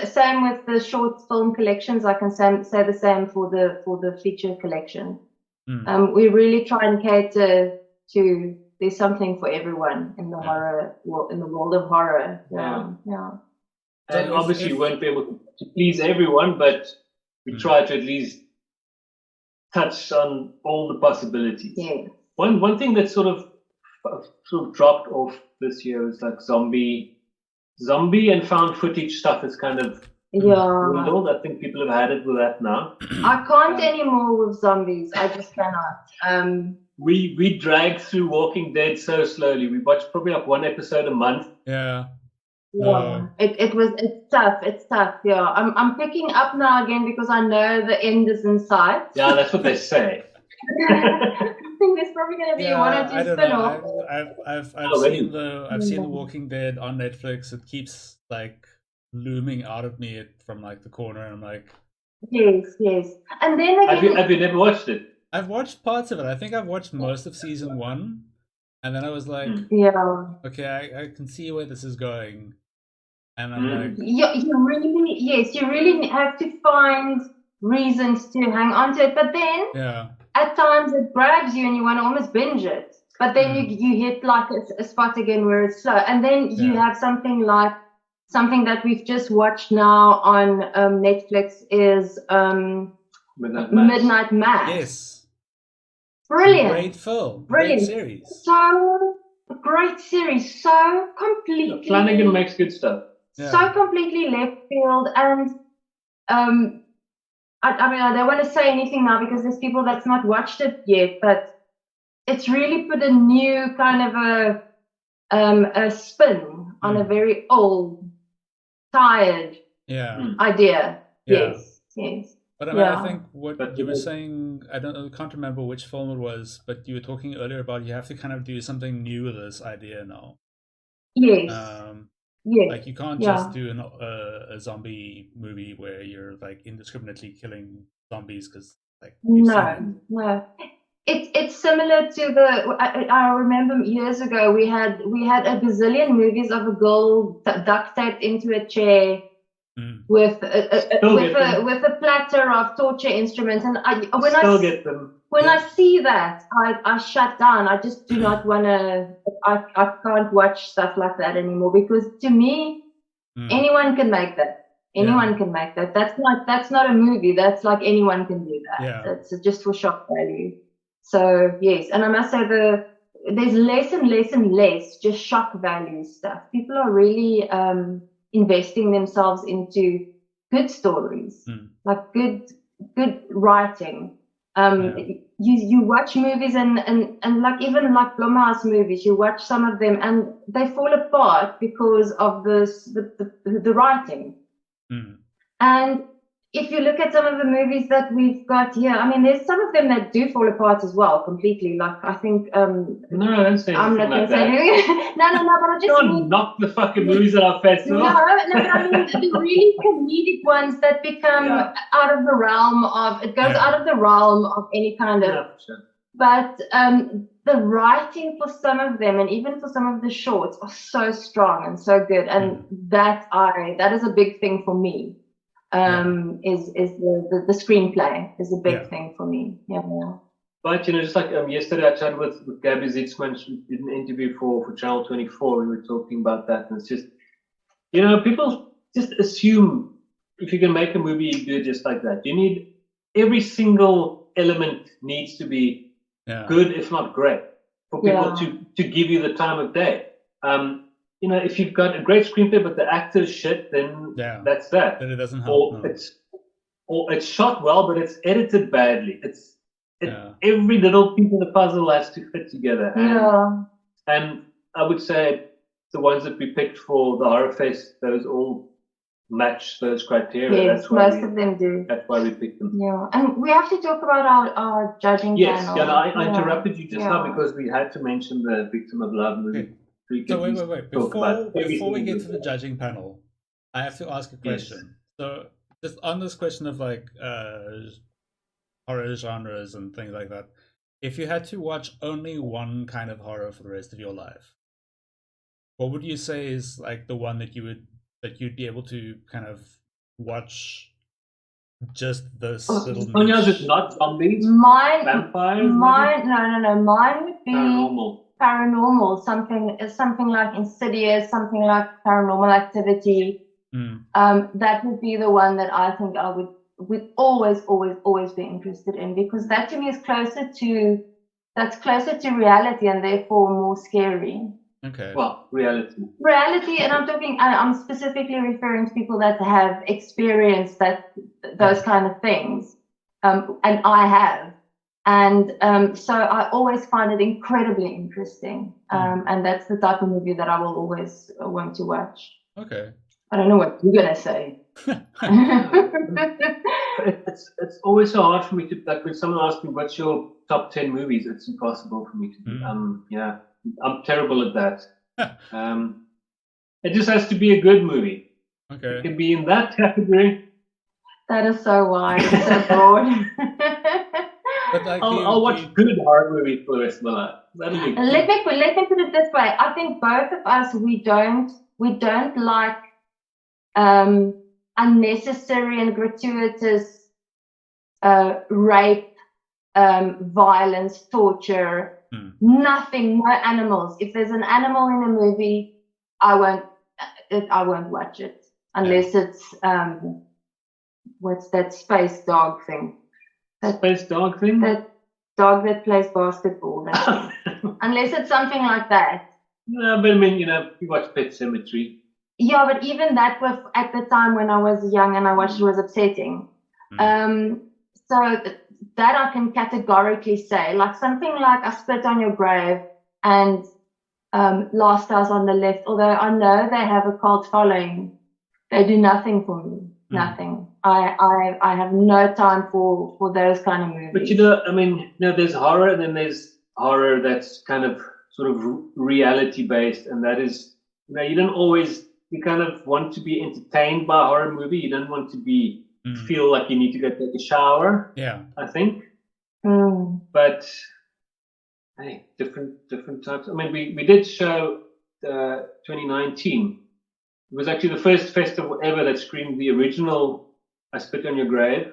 Same with the short film collections. I can say the same for the feature collection. We really try and cater to, there's something for everyone in the horror, in the world of horror. And obviously, you won't be able to please everyone, but we try to at least touch on all the possibilities. Yeah. One thing that sort of dropped off this year is like zombie and found footage stuff is kind of dwindled. I think people have had it with that now. I can't anymore with zombies. I just cannot. We drag through Walking Dead so slowly. We watch probably like one episode a month. Yeah. It's tough. Yeah, I'm picking up now again because I know the end is in sight. Yeah, that's what they say. I think there's probably going to be one or two spin-offs. I've seen the Walking Dead on Netflix. It keeps like looming out at me from like the corner, and I'm like, yes. And then again, have you never watched it? I've watched parts of it. I think I've watched most of season 1, and then I was like, okay, I can see where this is going. And I'm like, you really have to find reasons to hang on to it. But then, at times it grabs you and you want to almost binge it. But then you hit like a spot again where it's slow. And then you have something that we've just watched now on Netflix is Midnight Mass. Yes. Brilliant. Great film. Brilliant. Great series. Great series. So completely. Flanagan makes good stuff. So completely left field, and I mean, I don't want to say anything now because there's people that's not watched it yet, but it's really put a new kind of a spin on a very old, tired idea. Yes. But I mean, I think what you were saying, I can't remember which film it was, but you were talking earlier about you have to kind of do something new with this idea now. Yes. Like you can't just do a zombie movie where you're like indiscriminately killing zombies because like no. It's similar to I remember years ago we had a gazillion movies of a girl duct taped into a chair with a platter of torture instruments, and when I see that, I shut down. I just do not want to. I can't watch stuff like that anymore, because to me, anyone can make that. Anyone can make that. That's not a movie. That's like anyone can do that. Yeah. It's just for shock value. So yes, and I must say there's less and less just shock value stuff. People are really investing themselves into good stories, like good writing. Yeah. You watch movies and like even like Blumhouse movies, you watch some of them and they fall apart because of the writing. And if you look at some of the movies that we've got here, I mean, there's some of them that do fall apart as well completely. Like I think no, don't say I'm not going to say anything. No, but I just don't knock the fucking movies at our festival. No, but I mean the really comedic ones that become out of the realm of out of the realm of any kind of. Yeah, sure. But the writing for some of them and even for some of the shorts are so strong and so good, and that is a big thing for me. Is the screenplay is a big thing for me. Yeah. But just like yesterday, I chatted with Gabby Zitzman. She did an interview for Channel 24. We were talking about that, and it's just people just assume if you can make a movie, you do it just like that. You need every single element needs to be good, if not great, for people to give you the time of day. If you've got a great screenplay but the actor's shit, then that's that. Then it doesn't help. Or it's shot well, but it's edited badly. Every little piece of the puzzle has to fit together. And I would say the ones that we picked for the Horrorfest, those all match those criteria. Yes, most of them do. That's why we picked them. Yeah, and we have to talk about our judging panel. Yes, I interrupted you just now because we had to mention the Victim of Love movie. So wait. Before we get to the judging panel, I have to ask a question. So just on this question of like horror genres and things like that, if you had to watch only one kind of horror for the rest of your life, what would you say is like the one that you'd be able to kind of watch just this little Sonja's is not zombies, vampires? No. Mine would be paranormal, something like Insidious, something like Paranormal Activity. That would be the one that I think I would always be interested in, because that to me is closer to reality and therefore more scary. Okay. Well, reality, and I'm specifically referring to people that have experienced those kind of things, and I have. And so I always find it incredibly interesting. And that's the type of movie that I will always want to watch. Okay. I don't know what you're going to say. It's always so hard for me to, like when someone asks me, what's your top 10 movies? It's impossible for me to do. I'm terrible at that. It just has to be a good movie. Okay. It can be in that category. That is so wide, so broad. But like I'll watch good horror movies for the rest of my life. Let me put it this way. I think both of us we don't like unnecessary and gratuitous rape, violence, torture. Nothing, no animals. If there's an animal in a movie, I won't watch it unless it's what's that space dog thing? Space dog thing? That dog that plays basketball. Unless it's something like that. No, but I mean, you watch Pet Sematary. Yeah, but even that was at the time when I was young and I watched it was upsetting. So that I can categorically say, like something like I Spit on Your Grave and Last House on the Left, although I know they have a cult following, they do nothing for me. Nothing. I have no time for those kind of movies. But there's horror and then there's horror that's kind of sort of reality based, and that is, you kind of want to be entertained by a horror movie. You don't want to feel like you need to go take a shower. Yeah, I think. But hey, different types. I mean, we did show 2019. It was actually the first festival ever that screened the original I Spit on Your Grave,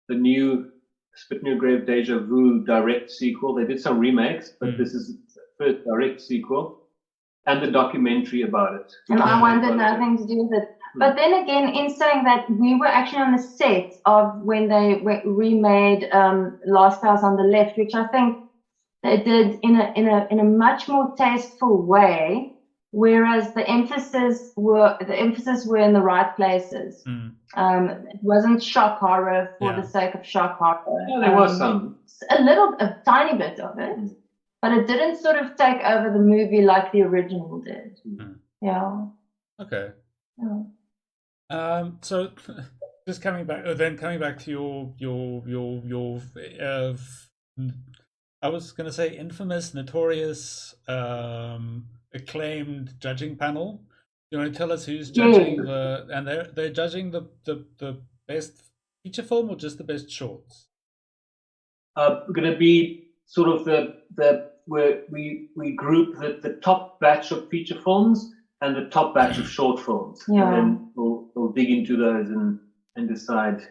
the new Spit on Your Grave Deja Vu direct sequel. They did some remakes, but this is the first direct sequel, and the documentary about it. And I wanted nothing to do with it. But then again, in saying that, we were actually on the set of when they remade Last House on the Left, which I think they did in a much more tasteful way whereas the emphasis were in the right places. It wasn't shock horror for the sake of shock horror. Yeah, there was some. A tiny bit of it, but it didn't sort of take over the movie like the original did. Yeah. Okay. Yeah. So just coming back to your I was going to say infamous, notorious, acclaimed judging panel. Do you want to tell us who's judging and they're judging the best feature film or just the best shorts? Going to be sort of where we group the top batch of feature films and the top batch of short films, and then we'll dig into those and decide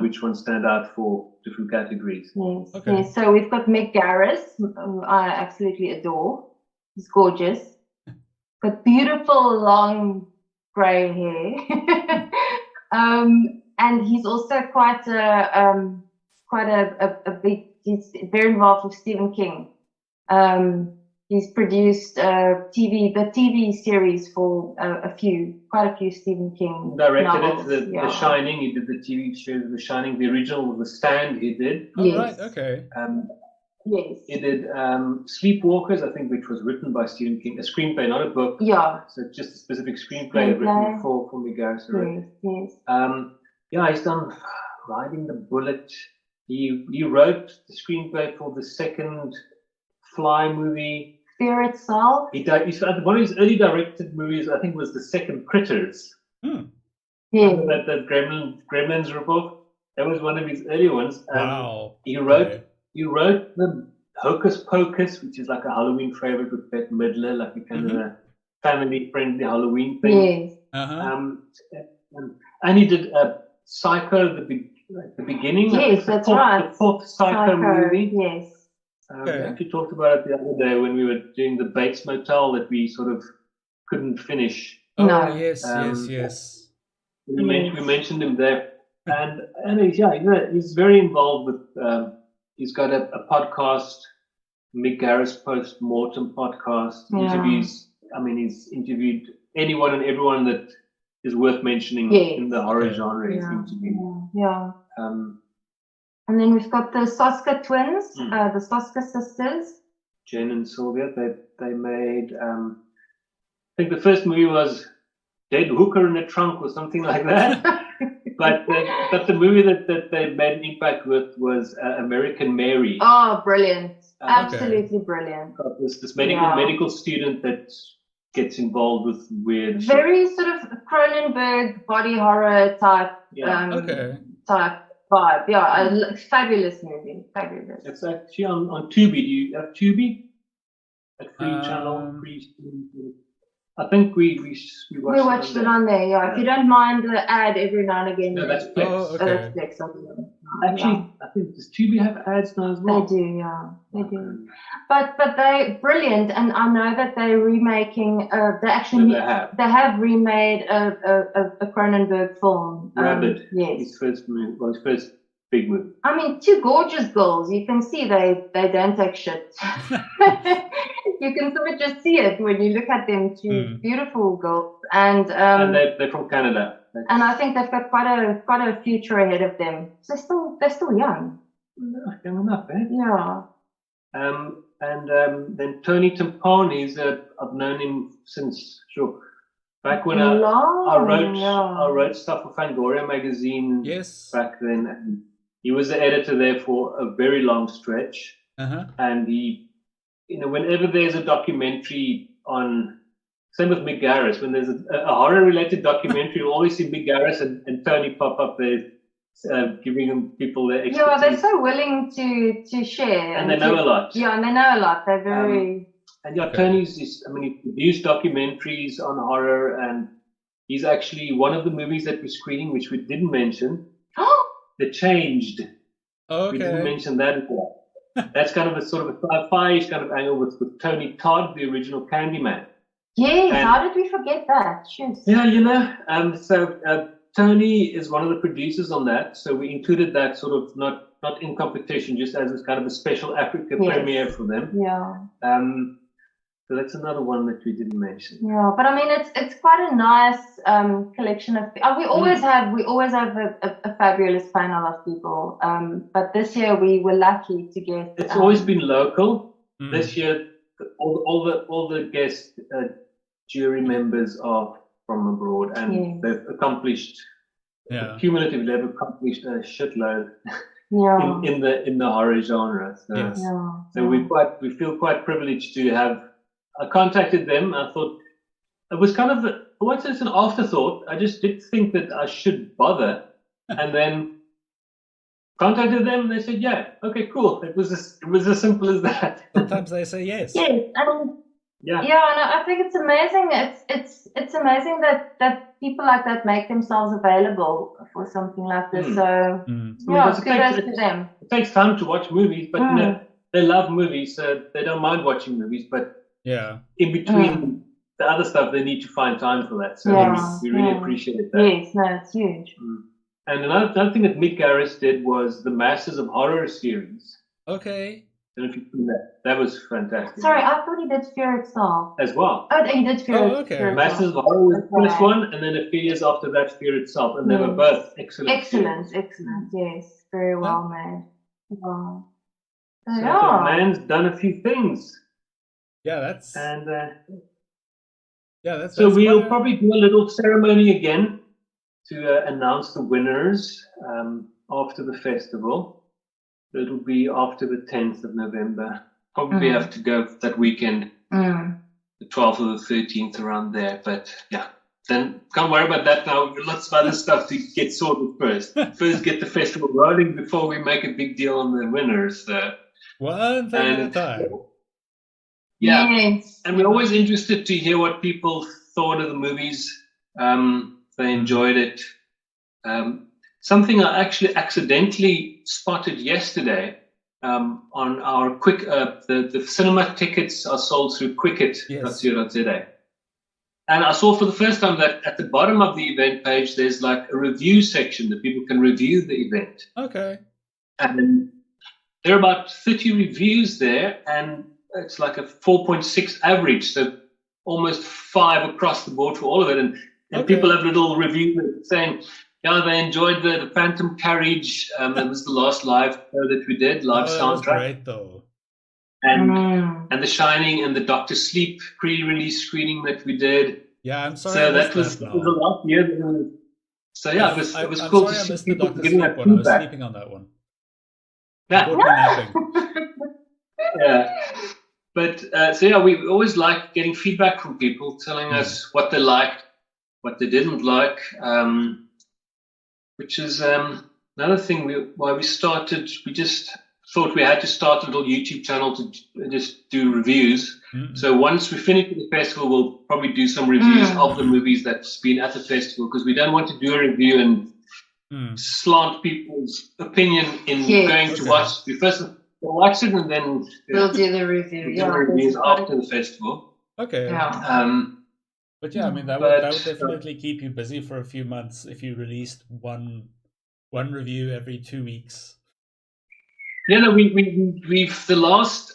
which ones stand out for different categories. Yes. Okay. Yes. So we've got Mick Garris, who I absolutely adore. He's gorgeous. Got beautiful long grey hair, and he's also quite a big. He's very involved with Stephen King. He's produced the TV series for quite a few Stephen King novels. Directed The Shining. He did the TV series The Shining. The original The Stand he did. Oh, right, okay. Yes. He did Sleepwalkers, I think, which was written by Stephen King, a screenplay, not a book. Yeah. So just a specific screenplay written for Mick Garris. Yes. He's done Riding the Bullet. He wrote the screenplay for the second Fly movie. Fear itself. One of his early directed movies, I think, was the second Critters. Yeah. That Gremlins ripoff. That was one of his early ones. Wow. He wrote the Hocus Pocus, which is like a Halloween favorite with Bette Midler, like a kind of a family-friendly Halloween thing. Yes. And he did Psycho, the beginning. Yes, that's right. The fourth Psycho movie. Yes. We actually talked about it the other day when we were doing the Bates Motel that we sort of couldn't finish. Oh, No. yes. We mentioned him there, and he's very involved with. He's got a podcast, Mick Garris Post-Mortem podcast. Interviews. I mean, he's interviewed anyone and everyone that is worth mentioning in the horror genre. He's interviewed. Yeah. And then we've got the Soska twins, the Soska sisters. Jen and Sylvia. They made. I think the first movie was Dead Hooker in a Trunk or something like that. but the movie that they made an impact with was American Mary. Oh, brilliant! Absolutely brilliant. This medical student that gets involved with weird. Very sort of Cronenberg body horror type. Type vibe. Yeah, fabulous movie. Fabulous. It's actually on Tubi. Do you have Tubi? At free channel, free. I think we watched it on there. Yeah, if you don't mind the ad every now and again. No, that's Plex. Oh, okay. That's Plex. Actually, I think does Tubi have ads now as well? They do, yeah, they do. But they brilliant, and I know that they're remaking. They have remade a Cronenberg film. Rabbit. Yes. His first movie, his first big movie. I mean, two gorgeous girls. You can see they don't take shit. You can sort of just see it when you look at them. Two beautiful girls, and they're from Canada. And I think they've got quite a future ahead of them. So they're still young. Young enough, eh? Yeah. And then Tony Timpone, I've known him since back when I wrote stuff for Fangoria magazine. Yes. Back then, and he was the editor there for a very long stretch. And he, whenever there's a documentary on. Same with Mick Garris. When there's a horror-related documentary, you always see Mick Garris and Tony pop up there, giving people their expertise. Yeah, they're so willing to share. And they know a lot. Yeah, and they know a lot. They're very... Tony's he produced documentaries on horror, and he's actually one of the movies that we're screening, which we didn't mention, The Changed. Okay. We didn't mention that as well. That's kind of a sort of a sci-fi-ish kind of angle with Tony Todd, the original Candyman. Yes, how did we forget that? Shoot. Yeah, so Tony is one of the producers on that, so we included that sort of not in competition, just as kind of a special Africa premiere for them. Yeah. So that's another one that we didn't mention. Yeah, but I mean, it's quite a nice collection of. We always have a fabulous panel of people. But this year we were lucky to get. It's always been local. This year, all the guest jury members are from abroad, and they've accomplished. Yeah. Cumulatively, they've accomplished a shitload. Yeah. in the horror genre. So, Yes. so we feel quite privileged to have. I contacted them. I thought it was kind of it's an afterthought. I just did think that I should bother, and then contacted them. And they said, "Yeah, okay, cool." It was as simple as that. Sometimes they say yes. Yes, I mean, yeah. No, I think it's amazing. It's amazing that people like that make themselves available for something like this. So kudos to them. It takes time to watch movies, but you know, they love movies, so they don't mind watching movies. But in between the other stuff, they need to find time for that. So we really appreciate that. Yes, no, it's huge. And another thing that Mick Garris did was the Masters of Horror series. Okay. I don't know if you've seen that. That was fantastic. Sorry, I thought he did Fear Itself. As well. Oh, he did Fear Itself. Okay. Masters of Horror was the first one, and then a few years after that, Fear Itself. And they were both excellent. Excellent, yes. Very well made. Wow. So the man's done a few things. Yeah, that's... So we'll probably do a little ceremony again to announce the winners after the festival. It'll be after the 10th of November. Probably have to go that weekend, the 12th or the 13th, around there. But yeah, then can't worry about that now. We've got lots of other stuff to get sorted first. First, get the festival rolling before we make a big deal on the winners. One thing at a time. Yeah, yes. And we're always interested to hear what people thought of the movies. They enjoyed it. Something I actually accidentally spotted yesterday on our the cinema tickets are sold through Quicket.co.za. And I saw for the first time that at the bottom of the event page, there's like a review section that people can review the event. Okay. And there are about 30 reviews there, and it's like a 4.6 average, so almost 5 across the board for all of it. And people have little reviews saying, yeah, they enjoyed the Phantom Carriage. That was the last live show that we did, live soundtrack. That was great, though. And The Shining and the Doctor Sleep pre-release screening that we did. Yeah, I'm sorry. So that was a lot. Yeah. So yeah, it was cool to see people giving that feedback. I was sleeping on that one. Yeah. But so yeah, we always like getting feedback from people telling us what they liked, what they didn't like. Which is another thing why we started. We just thought we had to start a little YouTube channel to just do reviews. So once we finish the festival, we'll probably do some reviews of the movies that's been at the festival, because we don't want to do a review and slant people's opinion in going to watch. We first watch it and then we'll do the review. We'll do reviews after the festival. Okay. Yeah. But yeah, I mean that would definitely keep you busy for a few months if you released one review every 2 weeks. Yeah, no, we've the last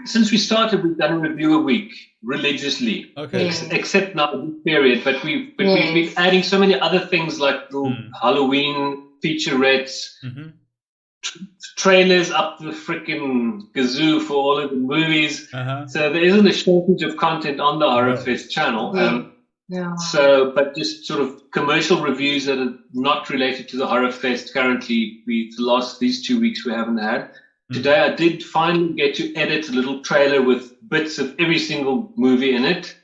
since we started, we've done a review a week religiously. Okay. Except now this period, but we've been adding so many other things like the Halloween featurettes, trailers up the freaking kazoo for all of the movies. So there isn't a shortage of content on the Horrorfest channel. So, but just sort of commercial reviews that are not related to the Horrorfest currently. These 2 weeks we haven't had. Today I did finally get to edit a little trailer with bits of every single movie in it.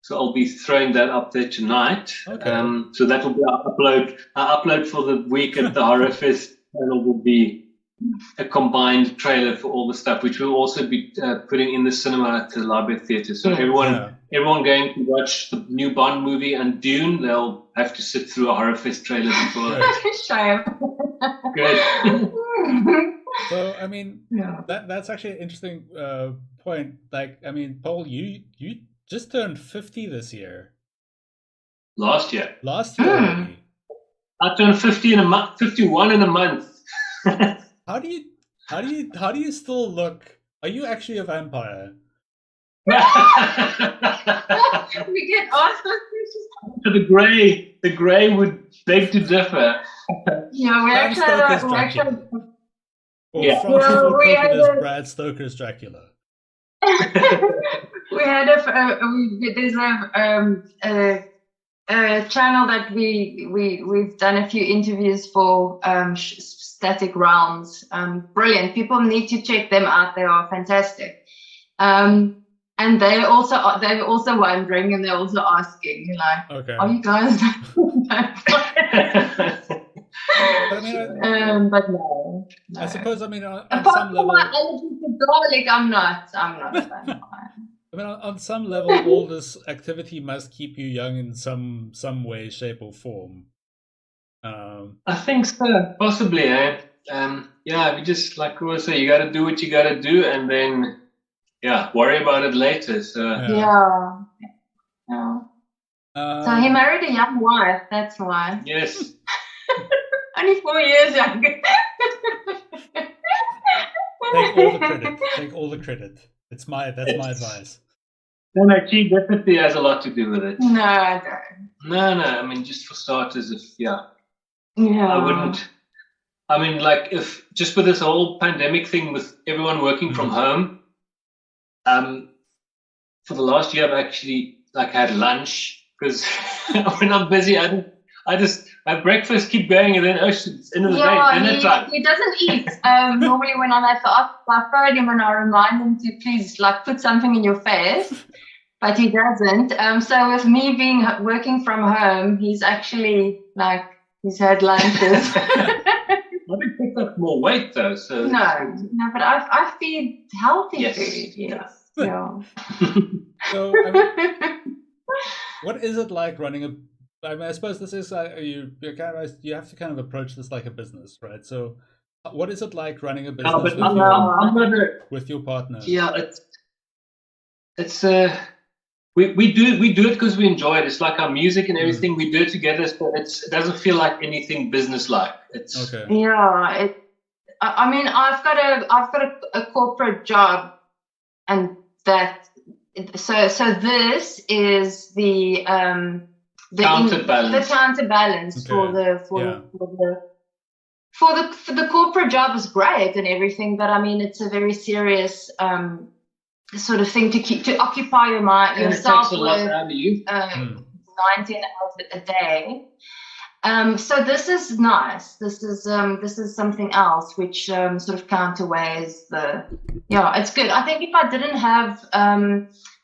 So I'll be throwing that up there tonight. Okay. So that will be our upload. Our upload for the week at the Horrorfest channel will be a combined trailer for all the stuff, which we'll also be putting in the cinema at the Library Theatre. So everyone going to watch the new Bond movie and Dune, they'll have to sit through a Horrorfest trailer before that. Shame. Good. So I mean, that's actually an interesting point. Like, I mean, Paul, you just turned 50 this year. Last year. Already. I turned 50 in a month. 51 in a month. How do you still look? Are you actually a vampire? We get asked those questions. The grey would beg to differ. Yeah, we Bram actually had Stoker's a, Dracula. Or Yeah. Francis Well, Ford we had Coppola's a- Brad Stoker's Dracula. we had there's a channel that we've done a few interviews for, static rounds. Brilliant. People need to check them out. They are fantastic. And they're also wondering, and they're also asking, like, Okay. are you guys? But I mean, But no. I suppose, I mean, on Apart some from level, my allergy to garlic, I'm not a fan. I mean, on some level, all this activity must keep you young in some way, shape, or form. I think so, possibly. Yeah, we just, like we say, you got to do what you got to do, and then worry about it later. So Yeah. So he married a young wife. That's why. yes. Only 4 years younger. Take all the credit. Take all the credit. That's my advice. No, she definitely has a lot to do with it. No, I don't. No. I mean, just for starters, Yeah. I wouldn't. I mean, like, if just with this whole pandemic thing, with everyone working from home, for the last year, I've actually had lunch, because when I'm busy, I just have breakfast, keep going, and then it's end of the day, dinner time. He doesn't eat. Normally, when I'm at the office, I phone him and I remind him to please, put something in your face, but he doesn't. So with me working from home, he's actually he's had lunches. I think picked up more weight though. So no, but I feed healthy food. Yes. Yeah. So, I mean, what is it like running a? I mean, I suppose this is you have to kind of approach this like a business, right? So, what is it like running a business with your partner? Yeah, it's we do it because we enjoy it. It's like our music and everything. We do it together, so it doesn't feel like anything business-like. It's okay. Yeah, I mean, I've got a corporate job, and that. So this is the counterbalance. The counterbalance for the corporate job is great and everything, but I mean, it's a very serious sort of thing to occupy your mind, and yourself it takes a lot out of you. 19 hours a day. So this is nice. This is something else which sort of counterweighs it's good. I think if I didn't have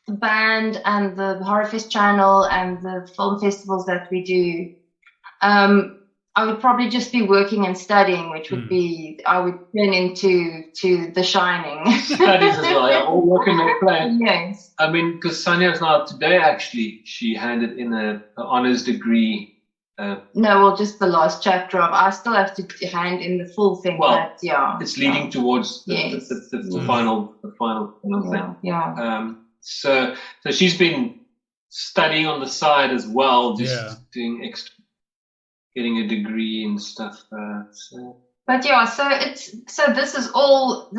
the band and the Horrorfest channel and the film festivals that we do, I would probably just be working and studying, which would be, I would turn into The Shining. Studies as well, all work and no play. Yes. I mean, because Sonja's now today, actually, she handed in an honours degree. Just the last chapter of. I still have to hand in the full thing. Well, but yeah, it's leading towards the final thing. Yeah. So she's been studying on the side as well, just doing extra, getting a degree and stuff. But yeah, so this is all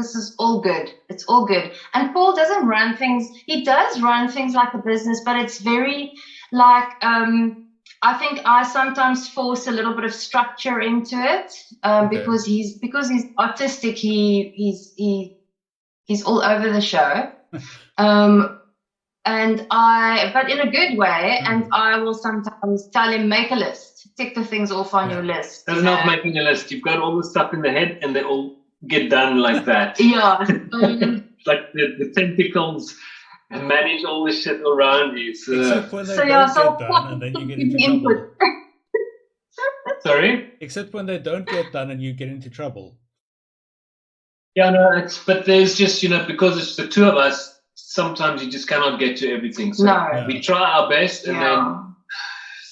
good. It's all good. And Paul doesn't run things. He does run things like a business, but it's very I think I sometimes force a little bit of structure into it because he's artistic. He's all over the show, but in a good way. And I will sometimes tell him, make a list, tick the things off on your list. That's not making a list. You've got all the stuff in the head, and they all get done like that. Yeah, like the tentacles. And manage all the shit around you. Except when they don't get done, and then you get into trouble. Sorry? Except when they don't get done and you get into trouble. Yeah, no, but there's just, because it's the two of us, sometimes you just cannot get to everything. So we try our best, and then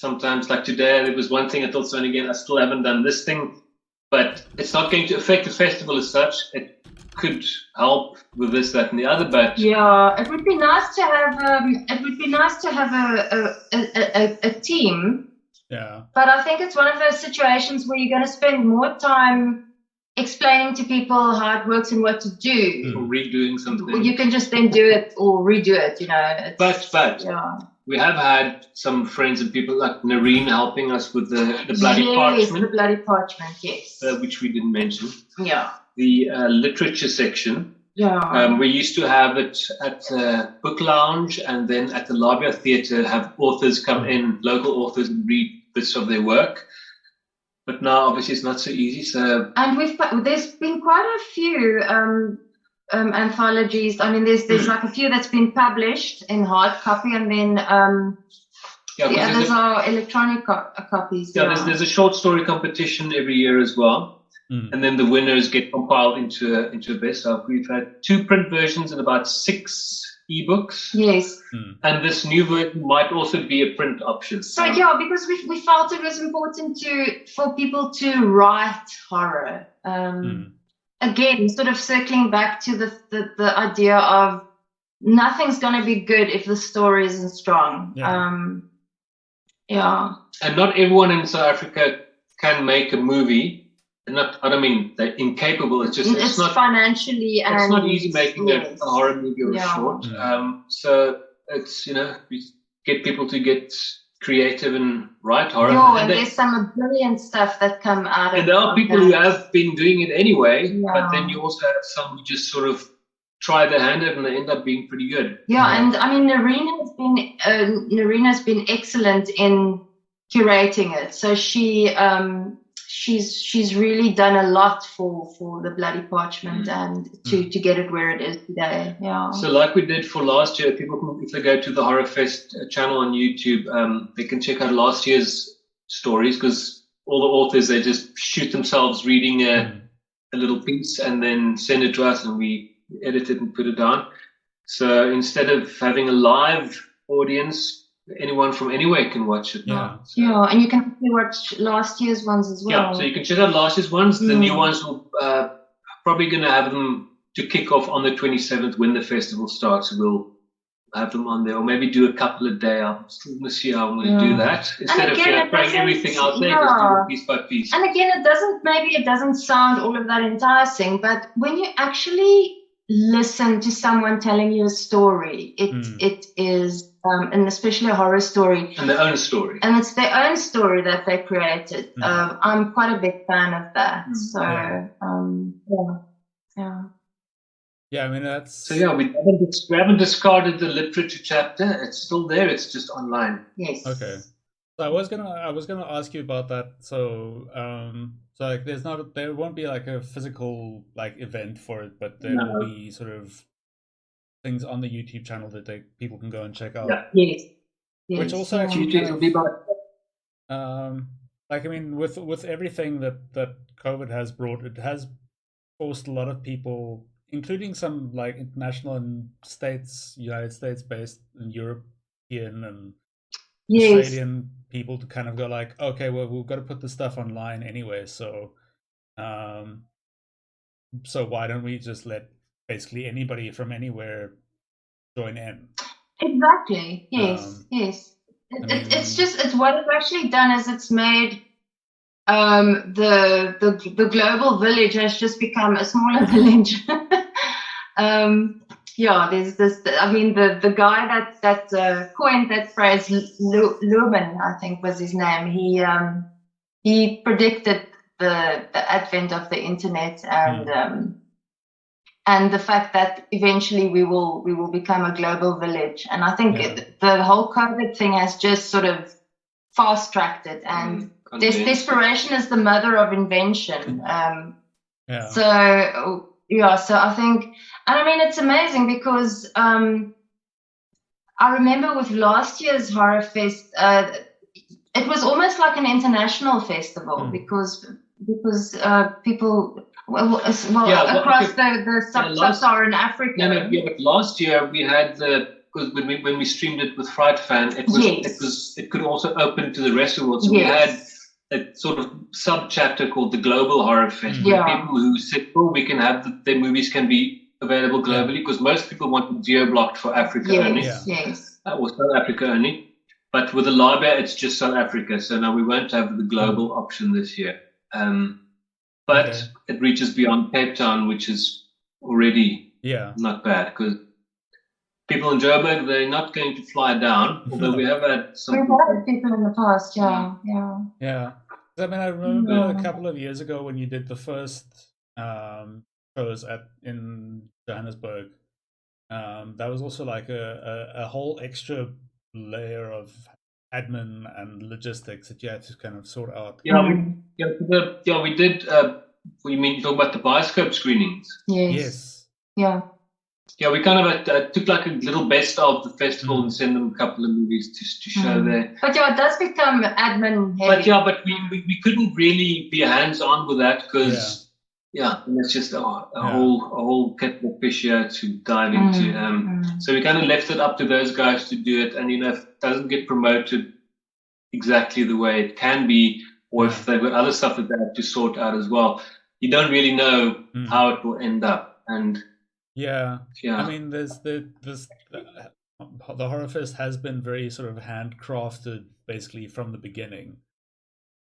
sometimes, like today, there was one thing I thought, so again, I still haven't done this thing, but it's not going to affect the festival as such. It could help with this, that, and the other, but it would be nice to have a team. Yeah. But I think it's one of those situations where you're going to spend more time explaining to people how it works and what to do. Or redoing something. You can just then do it or redo it, you know. But yeah. we have had some friends and people like Noreen helping us with the bloody Yes, parchment. the bloody parchment, yes. Which we didn't mention. Yeah. The literature section. Yeah. We used to have it at Book Lounge, and then at the Labia Theatre have authors come in, local authors, and read bits of their work. But now, obviously, it's not so easy. So, and there's been quite a few anthologies. I mean, there's like a few that's been published in hard copy, and then the others are electronic copies. Yeah, there's a short story competition every year as well. And then the winners get compiled into a best of. We've had 2 print versions and about 6 ebooks. Yes. And this new version might also be a print option. So yeah, because we felt it was important for people to write horror. Again, sort of circling back to the idea of nothing's going to be good if the story isn't strong. Yeah. And not everyone in South Africa can make a movie. I don't mean they're incapable. It's just it's not financially. It's not easy making a horror movie or a short. So it's we get people to get creative and write horror. And there's some brilliant stuff that come out. And there are people who have been doing it anyway, but then you also have some who just sort of try their hand at it and they end up being pretty good. Yeah, and I mean Narina's been excellent in curating it. So she's really done a lot for the bloody parchment and to get it where it is today. Yeah. So like we did for last year, people can, if they go to the Horrorfest channel on YouTube, they can check out last year's stories, because all the authors, they just shoot themselves reading a little piece and then send it to us and we edit it and put it down. So instead of having a live audience, anyone from anywhere can watch it now. Yeah, and you can actually watch last year's ones as well. Yeah, so you can check out last year's ones. The new ones will probably going to have them to kick off on the 27th when the festival starts. We'll have them on there, or maybe do a couple a day. I'm still going to see how I'm going to do that. Instead of throwing everything out there, just do it piece by piece. And again, it doesn't sound all of that enticing, but when you actually listen to someone telling you a story, it is, and especially a horror story. And their own story. And it's their own story that they created. I'm quite a big fan of that. So, Yeah, I mean, that's... So yeah, we haven't discarded the literature chapter. It's still there. It's just online. Yes. Okay. So I was gonna ask you about that. So so like there won't be like a physical like event for it, but there will be sort of things on the YouTube channel that people can go and check out. Yeah. Yes. Which also actually will be about like I mean with everything that COVID has brought, it has forced a lot of people, including some like international and United States based and European and Australian people, to kind of go like, okay, well, we've got to put this stuff online anyway, so why don't we just let basically anybody from anywhere join in? Exactly. Yes. It's what it's actually done is it's made the global village has just become a smaller village. There's this. I mean, the guy that coined that phrase, Lumen, I think was his name. He predicted the advent of the internet and the fact that eventually we will become a global village. And I think the whole COVID thing has just sort of fast tracked it. And desperation is the mother of invention. So I think, and I mean, it's amazing because I remember with last year's Horrorfest, it was almost like an international festival because people across the sub-Saharan Africa. But last year we had because when we streamed it with Fright Fan, it could also open to the rest of the world. So we had a sort of sub-chapter called the Global Horror Fest, where people who said, we can have their movies can be available globally, because most people want geo-blocked for Africa only. Or South Africa only. But with the Labia, it's just South Africa. So now we won't have the global option this year. but Okay. it reaches beyond Cape Town, which is already Yeah. not bad because people in Joburg, they're not going to fly down, although we have had some. We've had people in the past, yeah. Yeah. I mean, I remember a couple of years ago when you did the first shows in Johannesburg. That was also like a whole extra layer of admin and logistics that you had to kind of sort out. We did. You mean talk about the bioscope screenings? Yes. Yeah. Yeah, we kind of took like a little best of the festival and send them a couple of movies to show there. But yeah, it does become admin heavy. But we couldn't really be hands on with that because and it's just a whole kettle of fish here to dive into. So we kind of left it up to those guys to do it, and if it doesn't get promoted exactly the way it can be, or if they've got other stuff that they have to sort out as well, you don't really know how it will end up. And I mean, there's the Horrorfest has been very sort of handcrafted, basically from the beginning.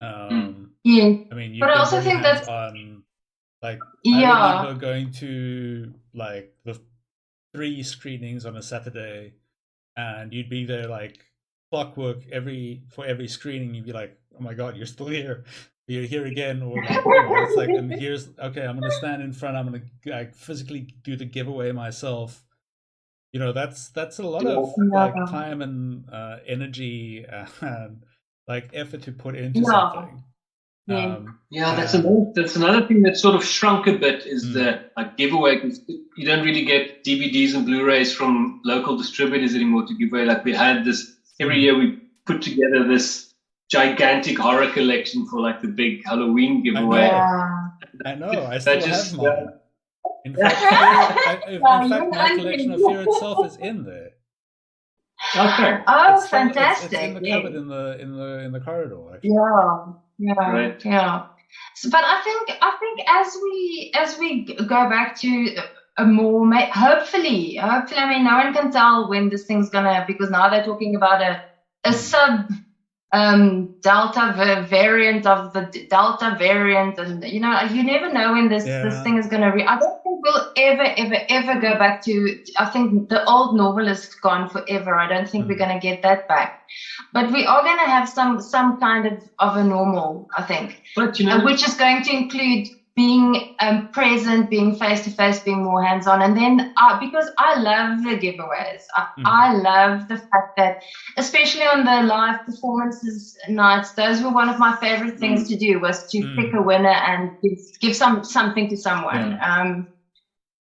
I mean, you've but I also think that's like I remember going to like the 3 screenings on a Saturday, and you'd be there like clockwork for every screening. You'd be like, "Oh my god, you're still here! You're here again!" Or like, it's like, and here's okay. I'm gonna stand in front. I'm gonna like physically do the giveaway myself. That's a lot of like time and energy and like effort to put into something. That's another thing that sort of shrunk a bit is the giveaway. You don't really get DVDs and Blu-rays from local distributors anymore to give away. Like we had this every year, we put together this gigantic horror collection for like the big Halloween giveaway. I know. I still have mine. In fact, my collection of Fear itself is in there. Okay. Oh, fantastic! It's in the cupboard in the corridor. Actually. Right. So, but I think as we go back to a more hopefully, I mean, no one can tell when this thing's gonna, because now they're talking about a sub Delta variant of the Delta variant, and you never know when this thing is gonna. I don't think we'll ever go back to. I think the old normal is gone forever. I don't think we're gonna get that back, but we are gonna have some kind of a normal. I think, but which is going to include being present, being face to face, being more hands on, and then because I love the giveaways, I love the fact that, especially on the live performances nights, those were one of my favorite things to do, was to pick a winner and give something to someone.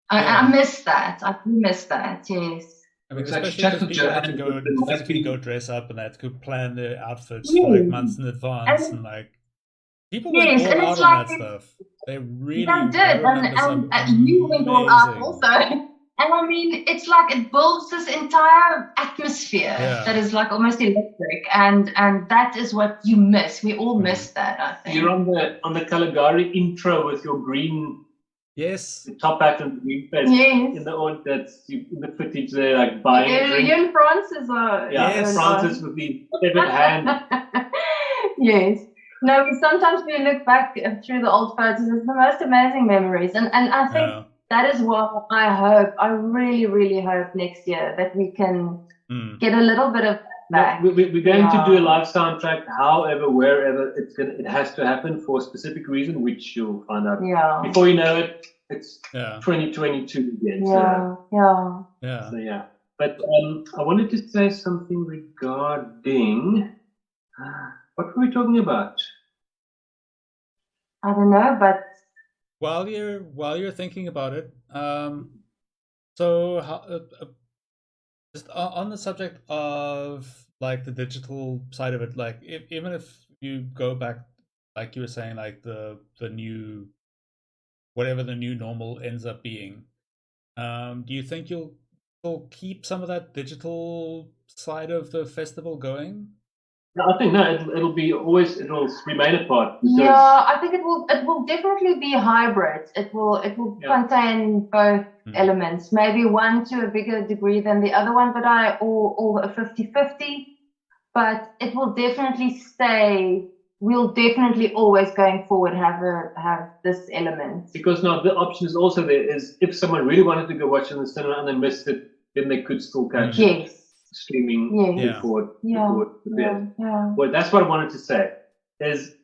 I miss that. I do miss that. Yes. I mean, especially because people had to physically go dress up, and they had to plan their outfits for like months in advance, and like people went all out on that stuff. They really did, and you went all out also. And I mean, it's like it builds this entire atmosphere that is like almost electric, and that is what you miss. We all miss that, I think. You're on the Caligari intro with your green the top hat and the green face. Yes. In the footage there, like buying a drink. You and Francis are. Francis with the severed hand. Yes. No, sometimes we look back through the old photos. It's the most amazing memories, and I think that is what I really, really hope next year, that we can get a little bit of that back. We're going to do a live soundtrack, however, wherever it has to happen for a specific reason, which you'll find out. Yeah. Before you know it, it's 2022 again. But I wanted to say something regarding. What were we talking about? I don't know, but while you're thinking about it, so just on the subject of like the digital side of it, like even if you go back, like you were saying, like the new, whatever the new normal ends up being, do you think you'll keep some of that digital side of the festival going? No, I think it'll remain a part. I think it will definitely be hybrid. It will contain both elements, maybe one to a bigger degree than the other one, but or a 50-50. But it will definitely stay we'll definitely always going forward have this element. Because now the option is also there is if someone really wanted to go watch it in the cinema and they missed it, then they could still catch it Yes. streaming Yes. before Yeah. the bed. Yeah. Well, that's what I wanted to say. Is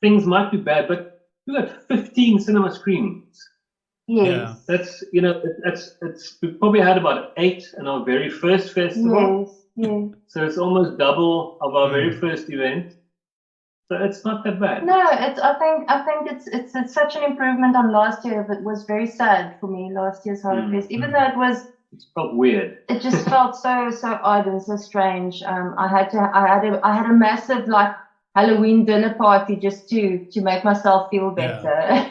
things might be bad, but we got 15 cinema screenings. Yes. Yeah. That's it's we probably had about 8 in our very first festival. Yes. Yes. So it's almost double of our very first event. So it's not that bad. No, I think it's such an improvement on last year. It was very sad for me last year's Horrorfest, even though It felt weird. it just felt so odd and so strange. I had a massive like Halloween dinner party just to make myself feel better.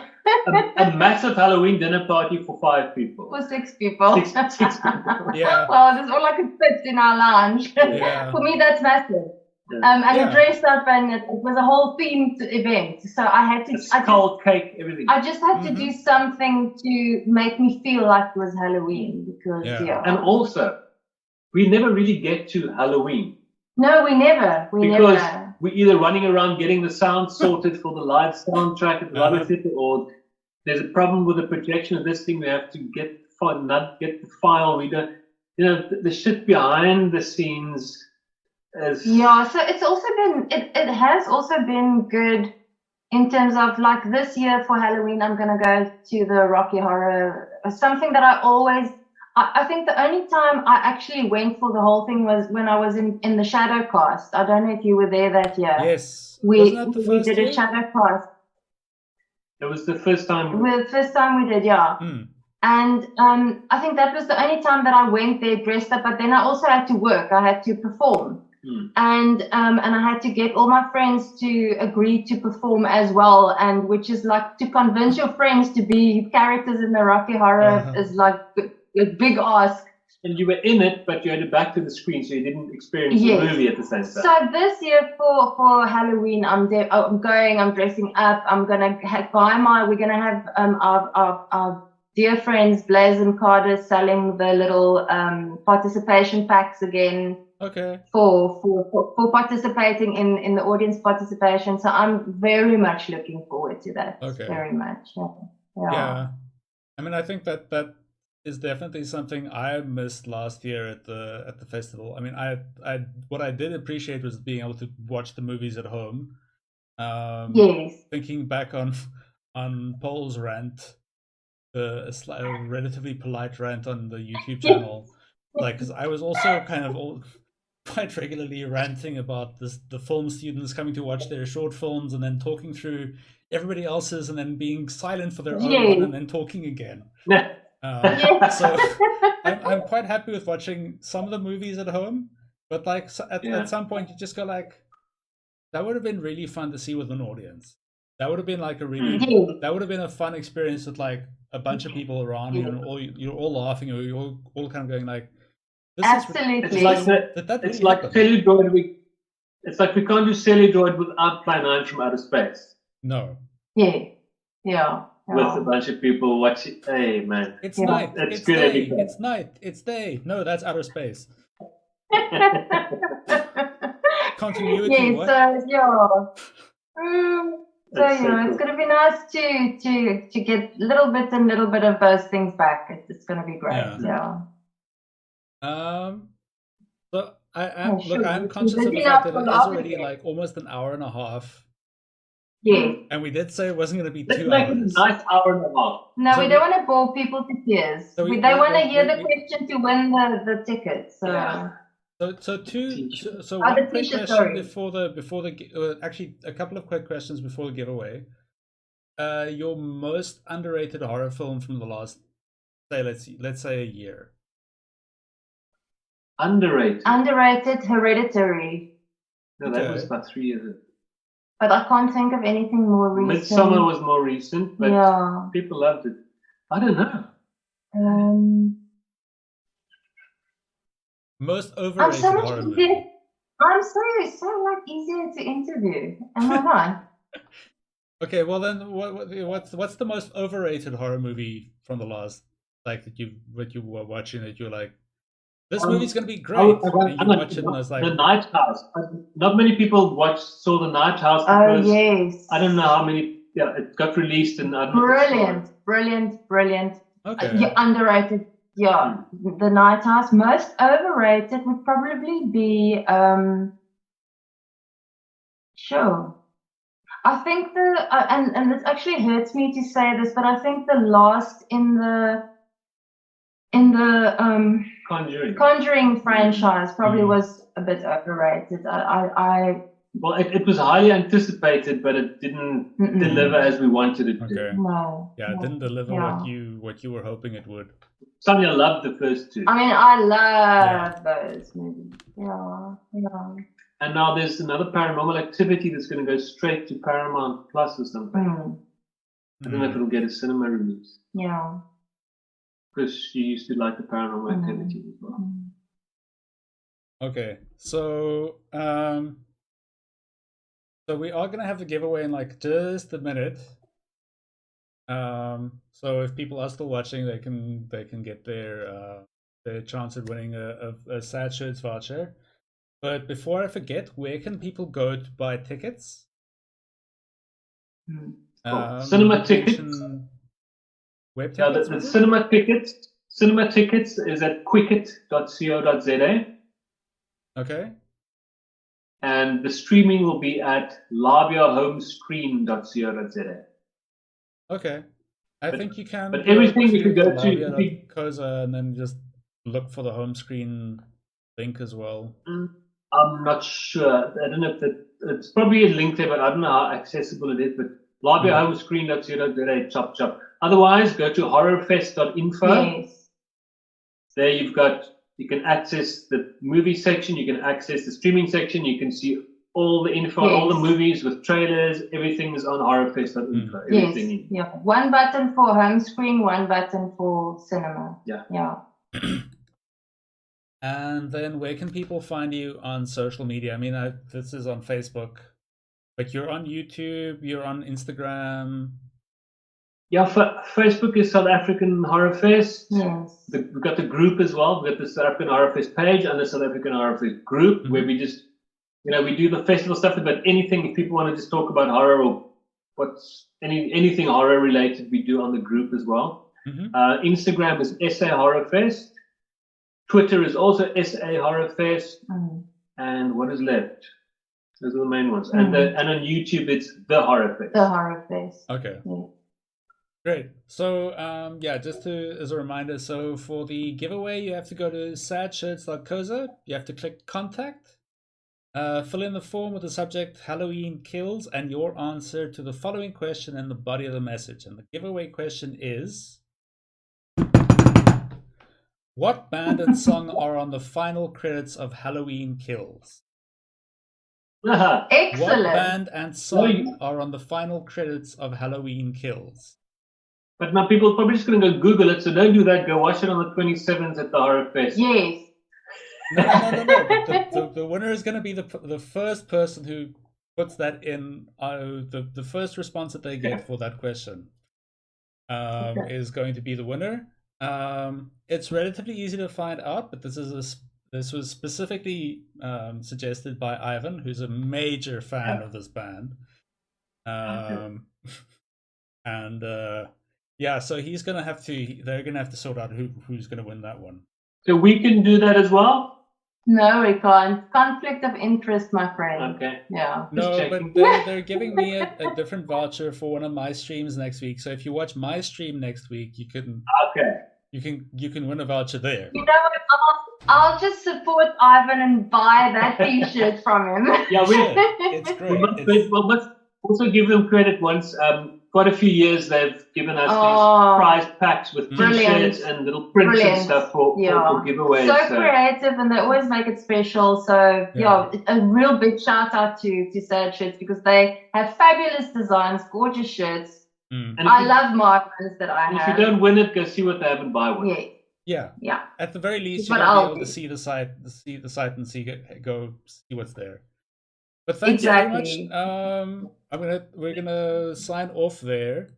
A massive Halloween dinner party for 5 people. For 6 people. Six people. Yeah. Well, that's all I could fit in our lounge. Yeah. For me, that's massive. And it dressed up, and it was a whole themed event. So I had to. Skull cake, everything. I just had to do something to make me feel like it was Halloween because And also, we never really get to Halloween. No, we never. Because we're either running around getting the sound sorted for the live soundtrack at the Rubber Theatre, or there's a problem with the projection of this thing. We have to get the file. We don't, the shit behind the scenes. So it's also been it has also been good in terms of like this year for Halloween I'm gonna go to the Rocky Horror, something that I think the only time I actually went for the whole thing was when I was in the shadow cast. I don't know if you were there that year. Yes. We did year? a shadow cast. It was the first time. The first time we did, yeah. And I think that was the only time that I went there dressed up, but then I also had to work. I had to perform. And I had to get all my friends to agree to perform as well, and which is like to convince your friends to be characters in the Rocky Horror is like a big ask. And you were in it, but you had to back to the screen, so you didn't experience the movie at the same time. So this year for Halloween, I'm dressing up. I'm gonna we're gonna have our dear friends Blaze and Carter selling the little participation packs again. Okay. For participating in the audience participation. So I'm very much looking forward to that. Okay. Very much. Yeah. I mean, I think that is definitely something I missed last year at the festival. I mean, what I did appreciate was being able to watch the movies at home. Yes. Thinking back on Paul's rant, a relatively polite rant on the YouTube channel, like, because I was also kind of quite regularly ranting about the film students coming to watch their short films and then talking through everybody else's and then being silent for their own one and then talking again. So I'm quite happy with watching some of the movies at home, but like at some point you just go like, that would have been really fun to see with an audience. That would have been like that would have been a fun experience with like a bunch of people around you, and you're all laughing, or you're all kind of going like, absolutely. It's like Celluloid. It's like we can't do Celluloid without Plan 9 from Outer Space. No. Yeah. With a bunch of people watching. Hey, man. It's night. It's it's good day. It's night. It's day. No, that's Outer Space. Continuity. It's going to be nice to get little bit of those things back. It's going to be great. So I'm conscious of the fact that it is already like almost an hour and a half. Yeah. And we did say it wasn't going to be 2 hours. Let's make it a nice hour and a half. No, we don't want to bore people to tears. They want to hear the question to win the ticket. So. Yeah. So one quick question before the actually a couple of quick questions before the giveaway. Your most underrated horror film from the last, let's say a year. Underrated, Hereditary. No, that was about 3 years ago. But I can't think of anything more recent. Midsommar was more recent, but people loved it. I don't know. Most overrated horror movie. I'm so like easier to interview. Am I not? Okay, well then, what's the most overrated horror movie from the last, like that you were watching that you're like, This movie's going to be great. hang And you on, watch it and I was like, The Night House. Not many people saw The Night House Oh because yes. I don't know how many. Yeah, it got released and I don't know if it's Brilliant. okay. Yeah, underrated. Yeah, The Night House. Most overrated would probably be sure. I think and it actually hurts me to say this, but I think the last in the Conjuring franchise probably was a bit overrated. Well, it was highly anticipated, but it didn't deliver as we wanted it to. Okay. No. Yeah, it didn't deliver what you were hoping it would. Sonia loved the first two. I mean, I love those movies. Yeah. And now there's another Paranormal Activity that's going to go straight to Paramount Plus or something. I don't know if it'll get a cinema release. Yeah. Because she used to like the Paranormal Activity as well. Okay, so so we are gonna have the giveaway in like just a minute. So if people are still watching, they can get their chance at winning a Sad Shirts voucher. But before I forget, where can people go to buy tickets? Cinema tickets. Web Yeah, tickets. the cinema tickets. Cinema tickets is at quicket.co.za. Okay. And the streaming will be at labiahomescreen.co.za. Okay. I think you can. But everything you can go to. Labia.co.za and then just look for the home screen link as well. I'm not sure. I don't know if it's probably a link there, but I don't know how accessible it is. But labiahomescreen.co.za, chop. Otherwise, go to horrorfest.info. Yes. There you can access the movie section, you can access the streaming section, you can see all the info, all the movies with trailers, everything is on horrorfest.info. Everything. Yeah. One button for home screen, one button for cinema. Yeah. And then where can people find you on social media? I mean, this is on Facebook, but you're on YouTube, you're on Instagram. Yeah, Facebook is South African Horrorfest. Yes. We've got the group as well. We've got the South African Horrorfest page and the South African Horrorfest group where we just, we do the festival stuff, but anything, if people want to just talk about horror or anything horror related, we do on the group as well. Instagram is SA Horrorfest. Twitter is also SA Horrorfest. And what is left? Those are the main ones. And on YouTube, it's The Horrorfest. The Horrorfest. Okay. Yeah. Great. So, just as a reminder, so for the giveaway, you have to go to sadshirts.co.za. You have to click contact, fill in the form with the subject Halloween Kills and your answer to the following question in the body of the message. And the giveaway question is, what band and song are on the final credits of Halloween Kills? Excellent. What band and song are on the final credits of Halloween Kills? But now people are probably just going to go Google it, so don't do that. Go watch it on the 27th at the Horrorfest. Yes. No. The winner is going to be the first person who puts that in. The first response that they get for that question is going to be the winner. It's relatively easy to find out, but this was specifically suggested by Ivan, who's a major fan of this band. So they're gonna have to sort out who's gonna win that one. So we can do that as well? No, we can't. Conflict of interest, my friend. Okay. Yeah. No, but they're giving me a different voucher for one of my streams next week. So if you watch my stream next week, you can win a voucher there. You know what? I'll just support Ivan and buy that T-shirt from him. Yeah, it's great. Let's also give them credit. Once, quite a few years, they've given us these prize packs with T-shirts and little prints and stuff for giveaways. So creative, and they always make it special. So a real big shout out to Sad Shirts because they have fabulous designs, gorgeous shirts. And I love markers that I have. If you don't win it, go see what they have and buy one. Yeah. At the very least, you'll be able to see the site, and go see what's there. But thank you very much. We're gonna sign off there.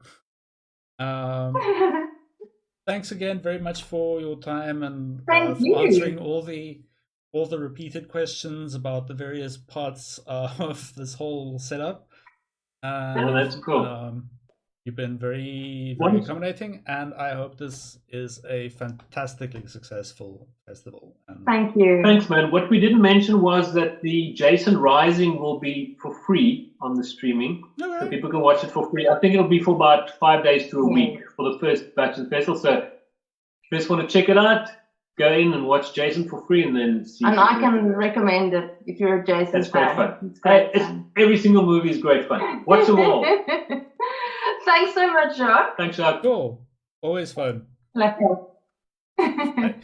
thanks again very much for your time and Thank for you. answering all the repeated questions about the various parts of this whole setup. And that's cool. You've been very, very Wonderful. accommodating, and I hope this is a fantastically successful festival. And Thank you. Thanks, man. What we didn't mention was that the Jason Rising will be for free on the streaming. all So right. people can watch it for free. I think it'll be for about 5 days to a week for the first batch of the festival. So if you just want to check it out, go in and watch Jason for free and then see. And I can recommend it if you're a Jason That's great fan. fun. It's great Hey, fun. every single movie is great fun. Watch them all. Thanks so much, Jacques. Thanks, Jacques. Cool. Always fun. Lekker. Bye.